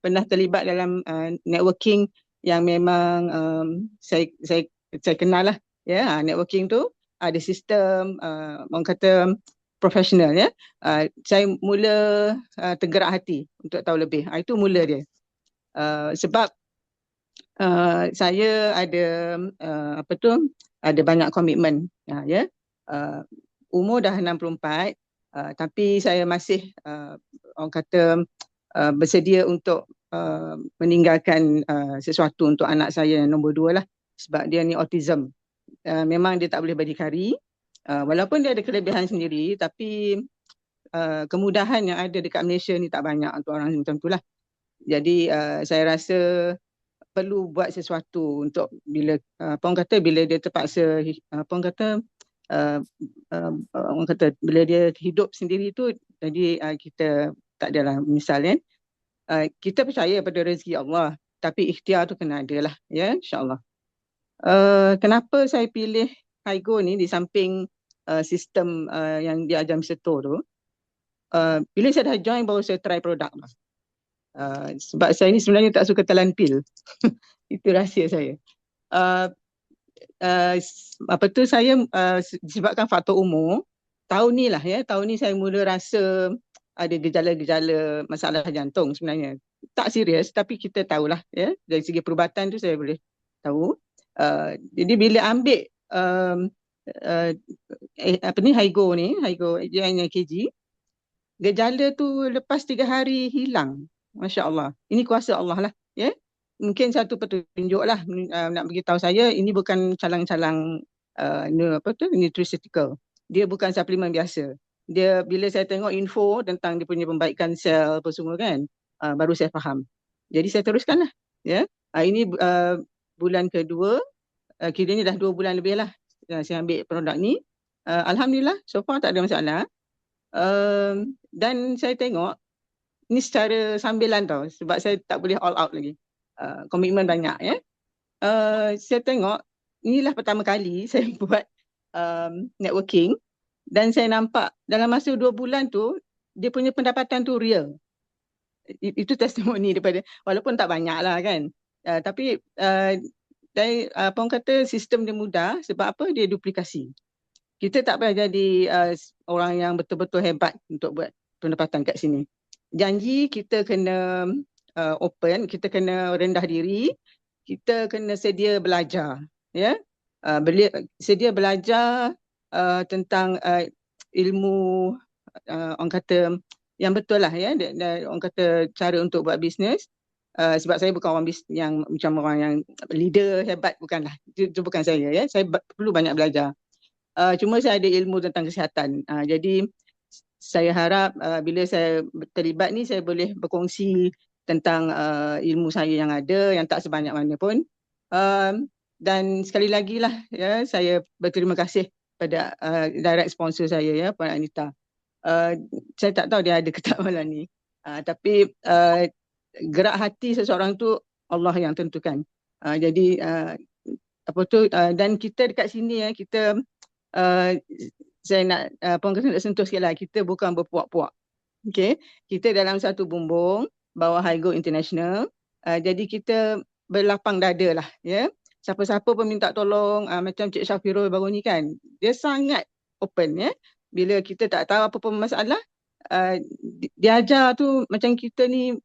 pernah terlibat dalam networking yang memang saya kenal lah ya. Networking tu ada sistem orang kata profesional ya. Saya mula tergerak hati untuk tahu lebih. Itu mula dia. Sebab saya ada ada banyak komitmen ya. Umur dah 64 tapi saya masih orang kata bersedia untuk meninggalkan sesuatu untuk anak saya yang nombor 2 lah sebab dia ni autism. Memang dia tak boleh berdikari. Walaupun dia ada kelebihan sendiri tapi kemudahan yang ada dekat Malaysia ni tak banyak untuk orang macam tu lah. Jadi saya rasa perlu buat sesuatu untuk bila bila dia terpaksa bila dia hidup sendiri tu jadi kita tak adalah misalnya kita percaya pada rezeki Allah tapi ikhtiar tu kena ada lah ya insya-Allah. Kenapa saya pilih Higo ni di samping sistem yang diajar Mr. To tu. Bila saya dah join baru saya try produk lah. Sebab saya ni sebenarnya tak suka telan pil. Itu rahsia saya. Saya disebabkan faktor umur, tahun ni saya mula rasa ada gejala-gejala masalah jantung sebenarnya. Tak serius tapi kita tahulah ya. Dari segi perubatan tu saya boleh tahu. Jadi bila ambil Higo JNKG, gejala tu lepas 3 hari hilang. Masya Allah. Ini kuasa Allah lah ya. Mungkin satu petunjuk lah nak beritahu saya ini bukan calang-calang nutraceutical. Dia bukan suplemen biasa. Dia bila saya tengok info tentang dia punya pembaikan sel apa semua kan, baru saya faham. Jadi saya teruskan lah ya. Ini bulan kedua, kiranya dah 2 bulan lebih lah saya ambil produk ni. Alhamdulillah so far tak ada masalah. Dan saya tengok ni secara sambilan tau sebab saya tak boleh all out lagi. komitmen banyak ya. Saya tengok inilah pertama kali saya buat networking dan saya nampak dalam masa 2 bulan tu dia punya pendapatan tu real. Itu testimoni daripada, walaupun tak banyak lah kan. Tapi apa orang kata, sistem dia mudah sebab apa? Dia duplikasi. Kita tak payah jadi orang yang betul-betul hebat untuk buat pendapatan kat sini. Janji kita kena open, kita kena rendah diri, kita kena sedia belajar. Ya, sedia belajar tentang ilmu orang kata yang betul lah ya, orang kata cara untuk buat bisnes. Sebab saya bukan orang yang macam orang yang leader hebat, bukanlah. Itu bukan saya ya. Saya perlu banyak belajar. Cuma saya ada ilmu tentang kesihatan. Jadi saya harap bila saya terlibat ni saya boleh berkongsi tentang ilmu saya yang ada, yang tak sebanyak mana pun. Dan sekali lagi lah ya, saya berterima kasih pada direct sponsor saya ya, Puan Anita. Saya tak tahu dia ada ke tak malam ni. Tapi gerak hati seseorang tu Allah yang tentukan. Jadi dan kita dekat sini ya, kita saya nak nak sentuh sikit lah, kita bukan berpuak-puak. Okay, kita dalam satu bumbung bawah Hygo International. Jadi kita berlapang dada lah ya. Siapa-siapa pun minta tolong, macam Cik Syafirul baru ni kan, dia sangat open ya. Bila kita tak tahu apa pun masalah, dia ajar tu macam kita ni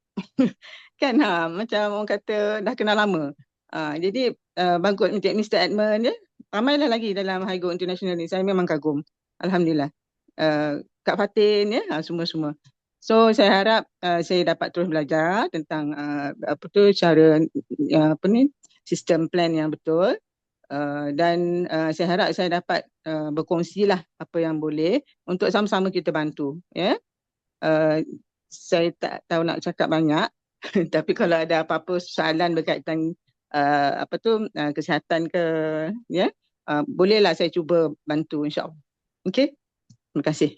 kan, macam orang kata dah kenal lama. Jadi bagus untuk Mr. Edmund ya. Ramailah lagi dalam Hygo International ni, saya memang kagum. Alhamdulillah. Kak Fatin ya, semua-semua. So saya harap saya dapat terus belajar tentang cara sistem plan yang betul. Dan saya harap saya dapat berkongsilah apa yang boleh untuk sama-sama kita bantu ya. Saya tak tahu nak cakap banyak tapi kalau ada apa-apa soalan berkaitan kesihatan ke ya, bolehlah saya cuba bantu insya-Allah. Okey. Terima kasih.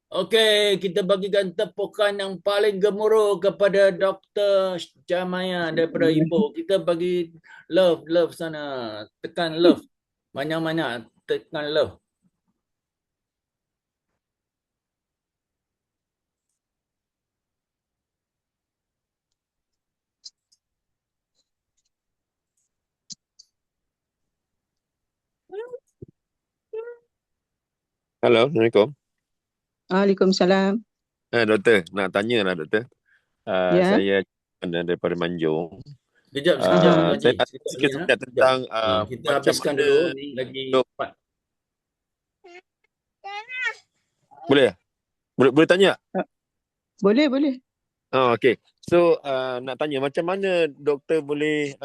Okey, kita bagikan tepukan yang paling gemuruh kepada Dr. Jamaya daripada Ipoh. Kita bagi love sana. Tekan love. Banyak-banyak tekan love. Halo, Assalamualaikum. Waalaikumsalam. Doktor, nak tanya lah doktor. Ya. Saya daripada Manjung. Kejap, Aha. Haji. Saya sikit sebentar tentang kita macam habiskan mana dulu ni lagi cepat. boleh? Boleh tanya? Boleh. Okey. So nak tanya macam mana doktor boleh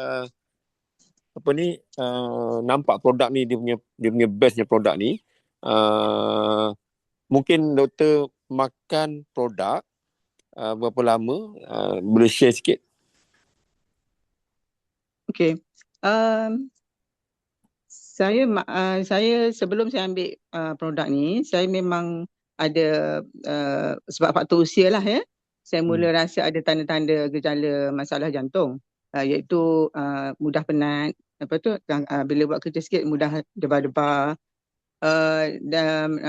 nampak produk ni, dia punya bestnya produk ni. Mungkin doktor makan produk berapa lama, boleh share sikit? Okey. Saya sebelum saya ambil produk ni, saya memang ada sebab faktor usia lah ya. Saya mula rasa ada tanda-tanda gejala masalah jantung, iaitu mudah penat, bila buat kerja sikit mudah debar-debar, dan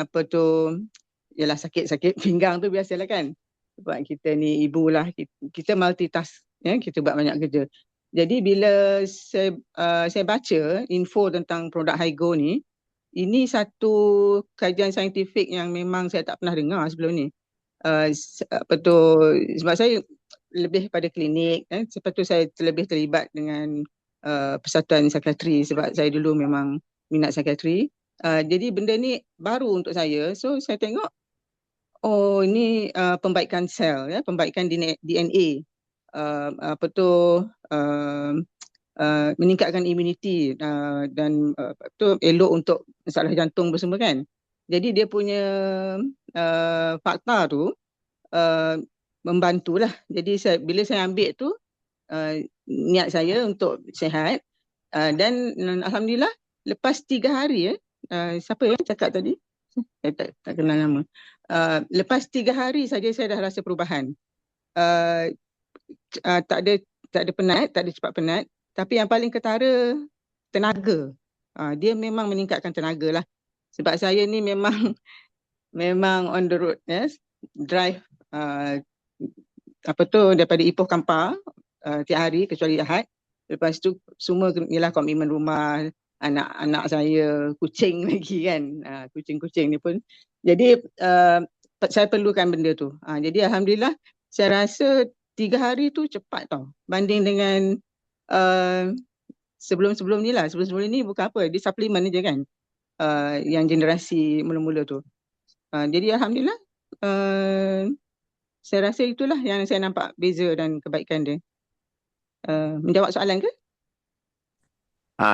ialah sakit-sakit pinggang tu biasalah kan. Sebab kita ni ibu lah, kita multitask ya, kita buat banyak kerja. Jadi bila saya baca info tentang produk Hygo ni, ini satu kajian saintifik yang memang saya tak pernah dengar sebelum ni. Sebab saya lebih pada klinik, sebab tu saya lebih terlibat dengan persatuan psikiatri sebab saya dulu memang minat psikiatri. Jadi benda ni baru untuk saya. So saya tengok, ini pembaikan sel ya, pembaikan DNA. Meningkatkan imuniti dan elok untuk masalah jantung bersama kan. Jadi dia punya fakta tu membantulah. Jadi bila saya ambil tu, niat saya untuk sihat, dan alhamdulillah lepas 3 hari siapa yang cakap tadi? Saya tak kenal nama. Lepas 3 hari saja saya dah rasa perubahan. tak ada penat, tak ada cepat penat. Tapi yang paling ketara tenaga. Dia memang meningkatkan tenaga lah. Sebab saya ni memang on the road, yes, drive daripada Ipoh Kampar tiap hari kecuali Ahad. Lepas tu semua ialah komitmen rumah, anak-anak saya, kucing lagi kan. Kucing-kucing ni pun. Jadi saya perlukan benda tu. Jadi alhamdulillah saya rasa 3 hari tu cepat tau. Banding dengan sebelum-sebelum ni lah. Sebelum-sebelum ni bukan apa, dia suplemen je kan. Yang generasi mula-mula tu. Jadi alhamdulillah saya rasa itulah yang saya nampak beza dan kebaikan dia. Menjawab soalan ke?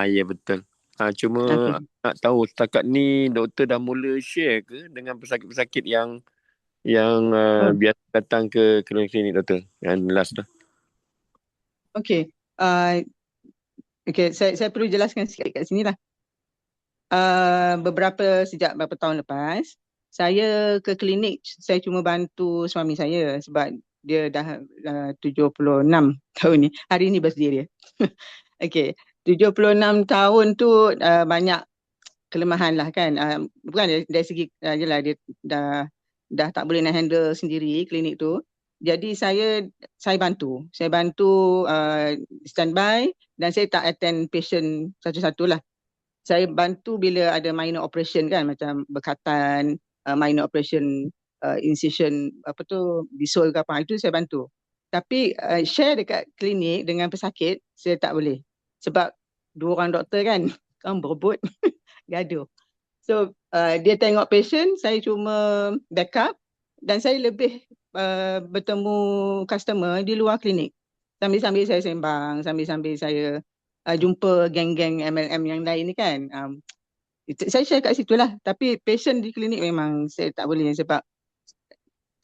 Ya betul. Cuma Okey. nak tahu setakat ni doktor dah mula share ke dengan pesakit-pesakit yang biasa datang ke klinik doktor? Yang last tu. Okey. Saya perlu jelaskan sikit kat sini lah. Sejak beberapa tahun lepas, saya ke klinik, saya cuma bantu suami saya sebab dia dah 76 tahun ni. Hari ni birthday dia. Okey, 76 tahun tu banyak kelemahan lah kan. Bukan dari segi jelah dia dah tak boleh nak handle sendiri klinik tu. Jadi saya bantu. Saya bantu standby dan saya tak attend patient satu-satu lah. Saya bantu bila ada minor operation kan, macam bekatan, minor operation, incision, bisul ke apa, itu saya bantu. Tapi share dekat klinik dengan pesakit, saya tak boleh. Sebab 2 orang doktor kan, berebut, gaduh. So dia tengok patient, saya cuma backup dan saya lebih bertemu customer di luar klinik. Sambil-sambil saya sembang, sambil-sambil saya jumpa geng-geng MLM yang lain ni kan. Saya share kat situ lah. Tapi patient di klinik memang saya tak boleh sebab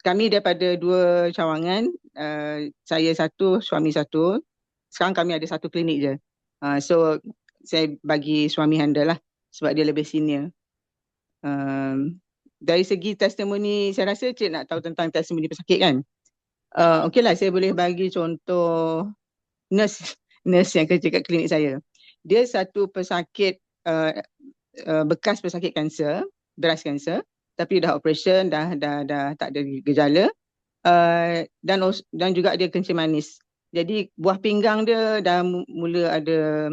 kami daripada 2 cawangan, saya satu, suami satu. Sekarang kami ada satu klinik je. So saya bagi suami handle lah sebab dia lebih senior. Dari segi testimoni, saya rasa cik nak tahu tentang testimoni pesakit kan. Okeylah, saya boleh bagi contoh nurse yang kerja kat klinik saya. Dia satu pesakit bekas pesakit kanser, breast cancer, tapi dah operation, dah tak ada gejala. Dan juga dia kencing manis. Jadi buah pinggang dia dah mula ada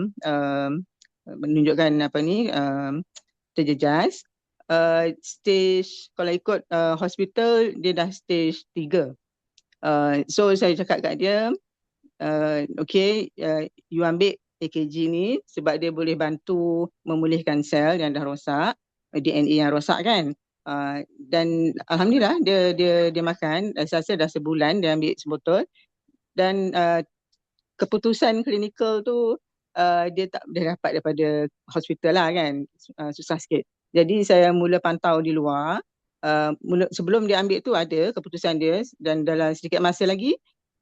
menunjukkan terjejas. Stage, kalau ikut hospital, dia dah stage 3. So saya cakap kat dia, you ambil AKG ni sebab dia boleh bantu memulihkan sel yang dah rosak, DNA yang rosak kan. Dan alhamdulillah dia makan, saya rasa dah sebulan dia ambil sebotol. Dan keputusan klinikal tu dia tak boleh dapat daripada hospital lah kan, susah sikit. Jadi saya mula pantau di luar. Sebelum dia ambil tu ada keputusan dia, dan dalam sedikit masa lagi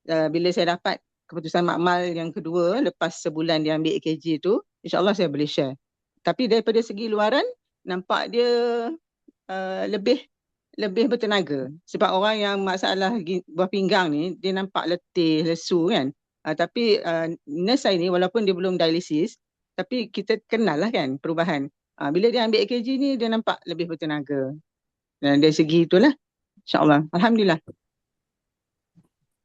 bila saya dapat keputusan makmal yang kedua lepas sebulan dia ambil AKG tu, insyaAllah saya boleh share. Tapi daripada segi luaran nampak dia lebih bertenaga. Sebab orang yang masalah buah pinggang ni dia nampak letih, lesu kan. Tapi nurse saya ni walaupun dia belum dialisis, tapi kita kenal lah kan perubahan. Bila dia ambil AKG ni dia nampak lebih bertenaga. Dan dari segi itulah, insyaAllah. Alhamdulillah.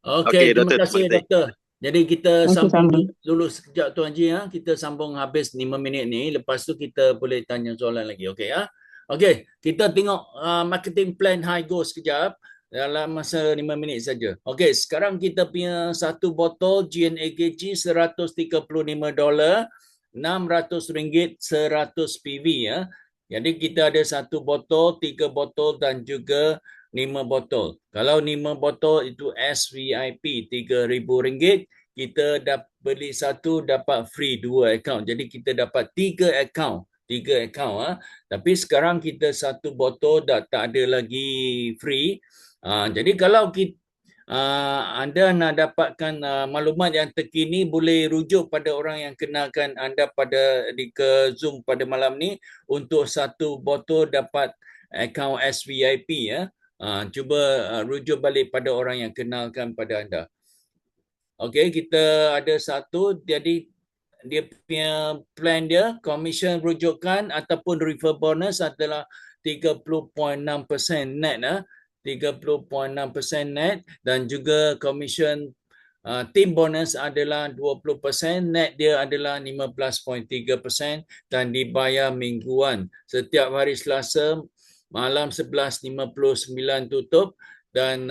Okey, terima kasih doktor. Jadi kita sambung dulu sekejap Tuan Haji. Kita sambung habis 5 minit ni. Lepas tu kita boleh tanya soalan lagi. Okey ya. Okey, kita tengok marketing plan high go sekejap dalam masa 5 minit saja. Okey, sekarang kita punya satu botol GNAKG $135, RM600, 100 PV ya. Jadi kita ada satu botol, 3 botol dan juga 5 botol. Kalau 5 botol itu SVIP RM3,000, kita beli satu dapat free 2 akaun. Jadi kita dapat 3 akaun. 3 akaun. Tapi sekarang kita satu botol dah tak ada lagi free. Jadi kalau kita anda nak dapatkan maklumat yang terkini, boleh rujuk pada orang yang kenalkan anda ke Zoom pada malam ni untuk satu botol dapat akaun SVIP ya. Cuba rujuk balik pada orang yang kenalkan pada anda. Okey, kita ada satu, jadi dia punya plan dia, commission rujukan ataupun refer bonus adalah 30.6% net 30.6% net, dan juga commission team bonus adalah 20%, net dia adalah 15.3% dan dibayar mingguan. Setiap hari Selasa malam 11.59 tutup, dan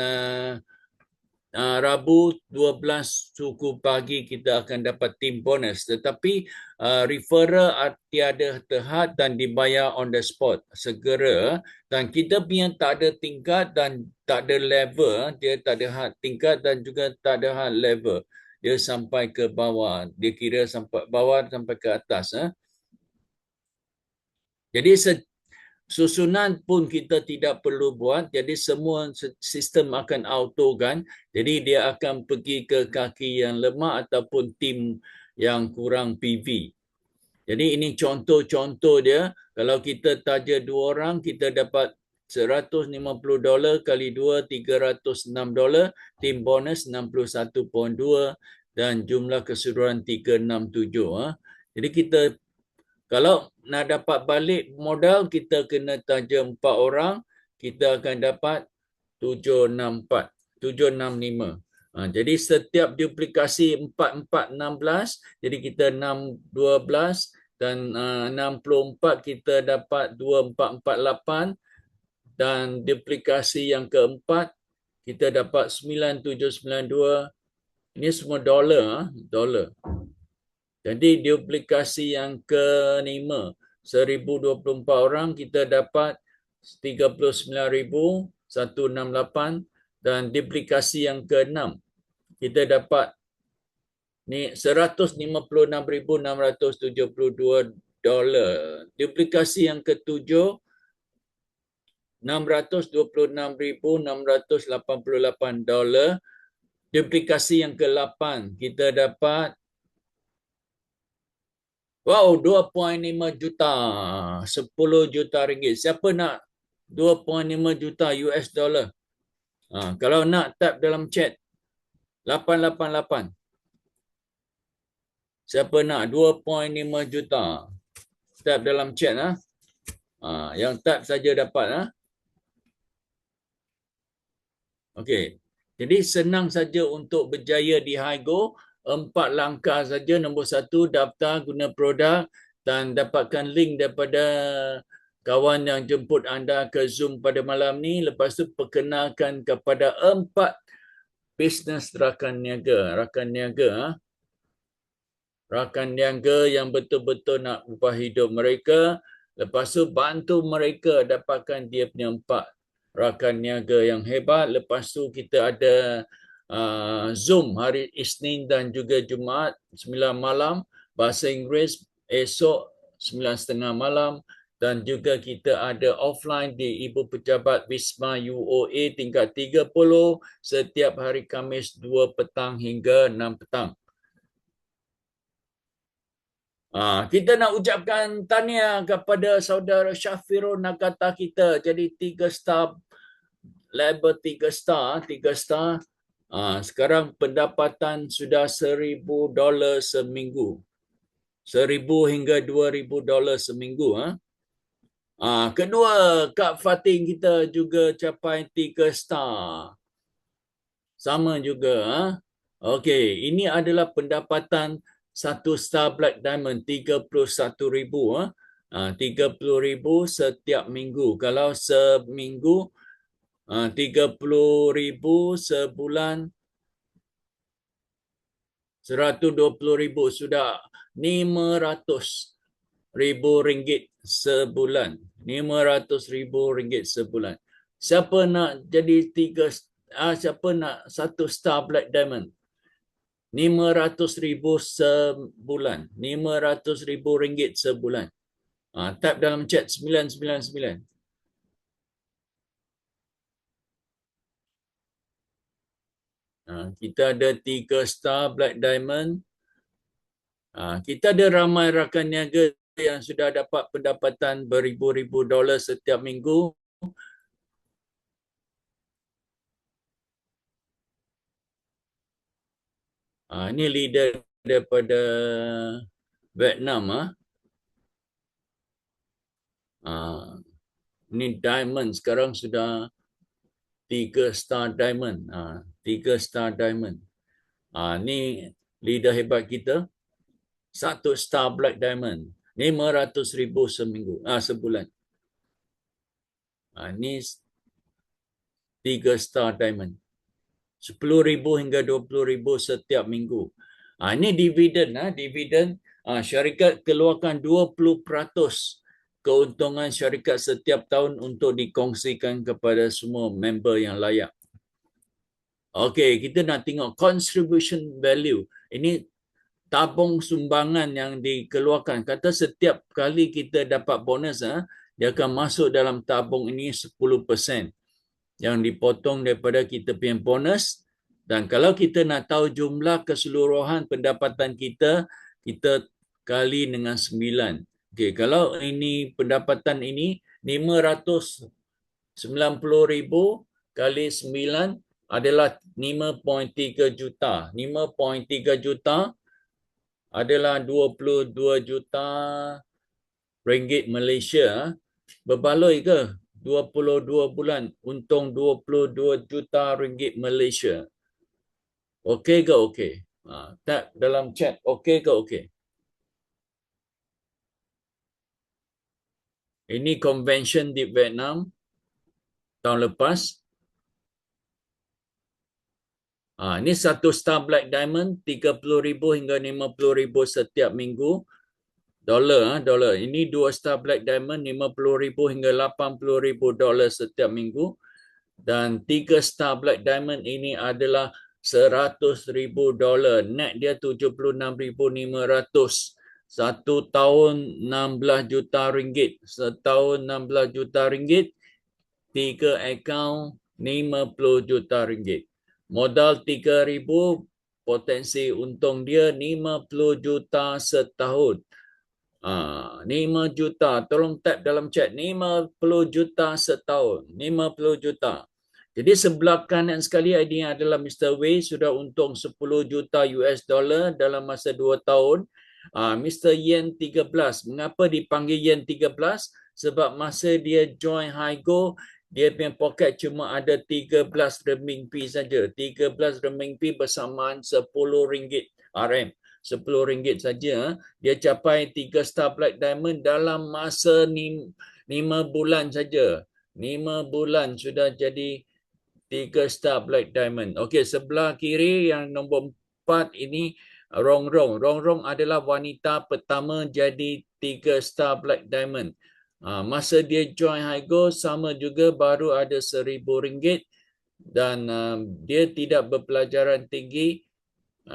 Rabu 12 suku pagi kita akan dapat team bonus. Tetapi referral tiada terhad dan dibayar on the spot, segera. Dan kita punya tak ada tingkat dan tak ada level. Dia tak ada had tingkat dan juga tak ada had level. Dia sampai ke bawah. Dia kira sampai bawah sampai ke atas. Jadi susunan pun kita tidak perlu buat, jadi semua sistem akan auto kan. Jadi dia akan pergi ke kaki yang lemah ataupun tim yang kurang PV. Jadi ini contoh-contoh dia. Kalau kita taja 2 orang, kita dapat $150 kali 2, $306, tim bonus 61.2 dan jumlah keseluruhan 367. Jadi kita kalau nak dapat balik modal, kita kena taja 4 orang, kita akan dapat 764, 765. Jadi setiap duplikasi 4416, jadi kita 612 dan 64 kita dapat 2448, dan duplikasi yang keempat kita dapat 9792. Ini semua dolar. Jadi duplikasi yang kelima 1024 orang kita dapat 39,168, dan duplikasi yang keenam kita dapat ni 156,672 dolar. Duplikasi yang ketujuh 626,688 dolar. Duplikasi yang ke-8 kita dapat 2.5 juta, 10 juta ringgit. Siapa nak 2.5 juta US dollar? Kalau nak, tap dalam chat 888. Siapa nak 2.5 juta? Tap dalam chat. Yang tap saja dapat. Okey. Jadi senang saja untuk berjaya di Higo. 4 langkah saja. Nombor 1, daftar guna produk dan dapatkan link daripada kawan yang jemput anda ke Zoom pada malam ni. Lepas tu perkenalkan kepada 4 bisnes rakan niaga. Rakan niaga yang betul-betul nak ubah hidup mereka. Lepas tu bantu mereka dapatkan dia punya 4 rakan niaga yang hebat. Lepas tu kita ada Zoom hari Isnin dan juga Jumaat 9 malam, bahasa Inggeris esok 9.30 malam, dan juga kita ada offline di Ibu Pejabat Wisma UOA tingkat 30 setiap hari Khamis 2 petang hingga 6 petang. Kita nak ucapkan tahniah kepada saudara Syafirul Nagata kita. Jadi 3 star, label 3 star. Sekarang pendapatan sudah $1,000 seminggu. 1,000 hingga $2,000 seminggu. Kedua, Kak Fatin kita juga capai 3 star. Sama juga. Okey, ini adalah pendapatan 1 star Black Diamond, 31,000. 30,000 setiap minggu. Kalau seminggu 30,000 sebulan 120,000, sudah 500,000 ringgit sebulan. 500,000 ringgit sebulan. Siapa nak jadi siapa nak 1 star Black Diamond? 500,000 sebulan. 500,000 ringgit sebulan. Type dalam chat 999. Kita ada 3 star Black Diamond. Kita ada ramai rakan niaga yang sudah dapat pendapatan beribu-ribu dolar setiap minggu. Ini leader daripada Vietnam. Ini diamond sekarang sudah 3 star diamond. 3 star diamond. Ni leader hebat kita. 1 star black diamond. 500,000 seminggu. Sebulan. Ni 3 star diamond. 10,000 hingga 20,000 setiap minggu. Ini dividen. Dividen. Syarikat keluarkan 20% keuntungan syarikat setiap tahun untuk dikongsikan kepada semua member yang layak. Okey, kita nak tengok contribution value. Ini tabung sumbangan yang dikeluarkan. Kata setiap kali kita dapat bonus, dia akan masuk dalam tabung ini 10% yang dipotong daripada kita punya bonus. Dan kalau kita nak tahu jumlah keseluruhan pendapatan kita, kita kali dengan 9. Okey, kalau ini pendapatan ini 590,000 kali 9 adalah 5.3 juta. 5.3 juta adalah 22 juta ringgit Malaysia. Berbaloi ke? 22 bulan untung 22 juta ringgit Malaysia. Okey ke okey? Tag dalam chat okey ke okey? Ini convention di Vietnam tahun lepas. Ini 1 star black diamond 30,000 hingga 50,000 setiap minggu. Dolar. Ini 2 star black diamond 50,000 hingga 80,000 dolar setiap minggu. Dan 3 star black diamond ini adalah 100,000 dolar. Net dia 76,500. 1 tahun 16 juta ringgit. Setahun 16 juta ringgit. 3 akaun 50 juta ringgit. Modal 3,000, potensi untung dia 50 juta setahun. 5 juta, tolong tap dalam chat, 50 juta setahun, 50 juta. Jadi sebelah kanan sekali ini adalah Mr. Wei sudah untung 10 juta US dollar dalam masa 2 tahun. Mr. Yen 13. Mengapa dipanggil Yen 13? Sebab masa dia join Haigo, dia punya poket cuma ada 13 renminbi saja. 13 renminbi bersamaan 10 ringgit RM. 10 ringgit saja. Dia capai 3 star black diamond dalam masa 5 bulan saja. 5 bulan sudah jadi 3 star black diamond. Okey, sebelah kiri yang nombor 4 ini Rong Rong. Rong Rong adalah wanita pertama jadi 3 star black diamond. Masa dia join Haigo sama juga baru ada 1,000 ringgit dan dia tidak berpelajaran tinggi,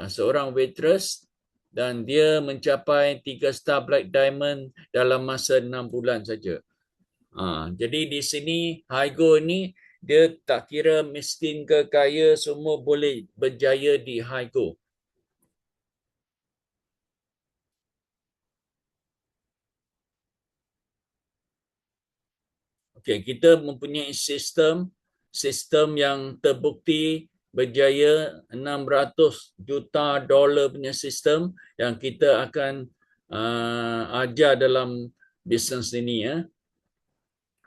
seorang waitress, dan dia mencapai 3 star black diamond dalam masa 6 bulan saja. Jadi di sini Haigo ni dia tak kira miskin ke kaya, semua boleh berjaya di Haigo. Okey, kita mempunyai sistem yang terbukti berjaya, 600 juta dolar punya sistem yang kita akan ajar dalam bisnes ini.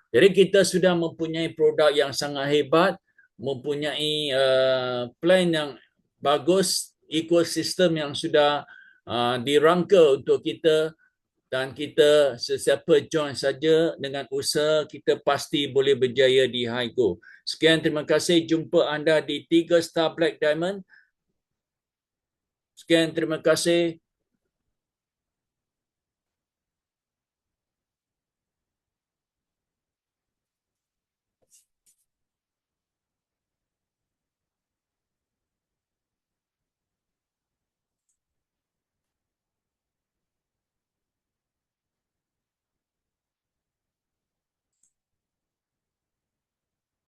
Jadi kita sudah mempunyai produk yang sangat hebat, mempunyai plan yang bagus, ekosistem yang sudah dirangka untuk kita, dan kita sesiapa join saja dengan usaha, kita pasti boleh berjaya di Haigo. Sekian, terima kasih. Jumpa anda di 3 star black diamond. Sekian, terima kasih.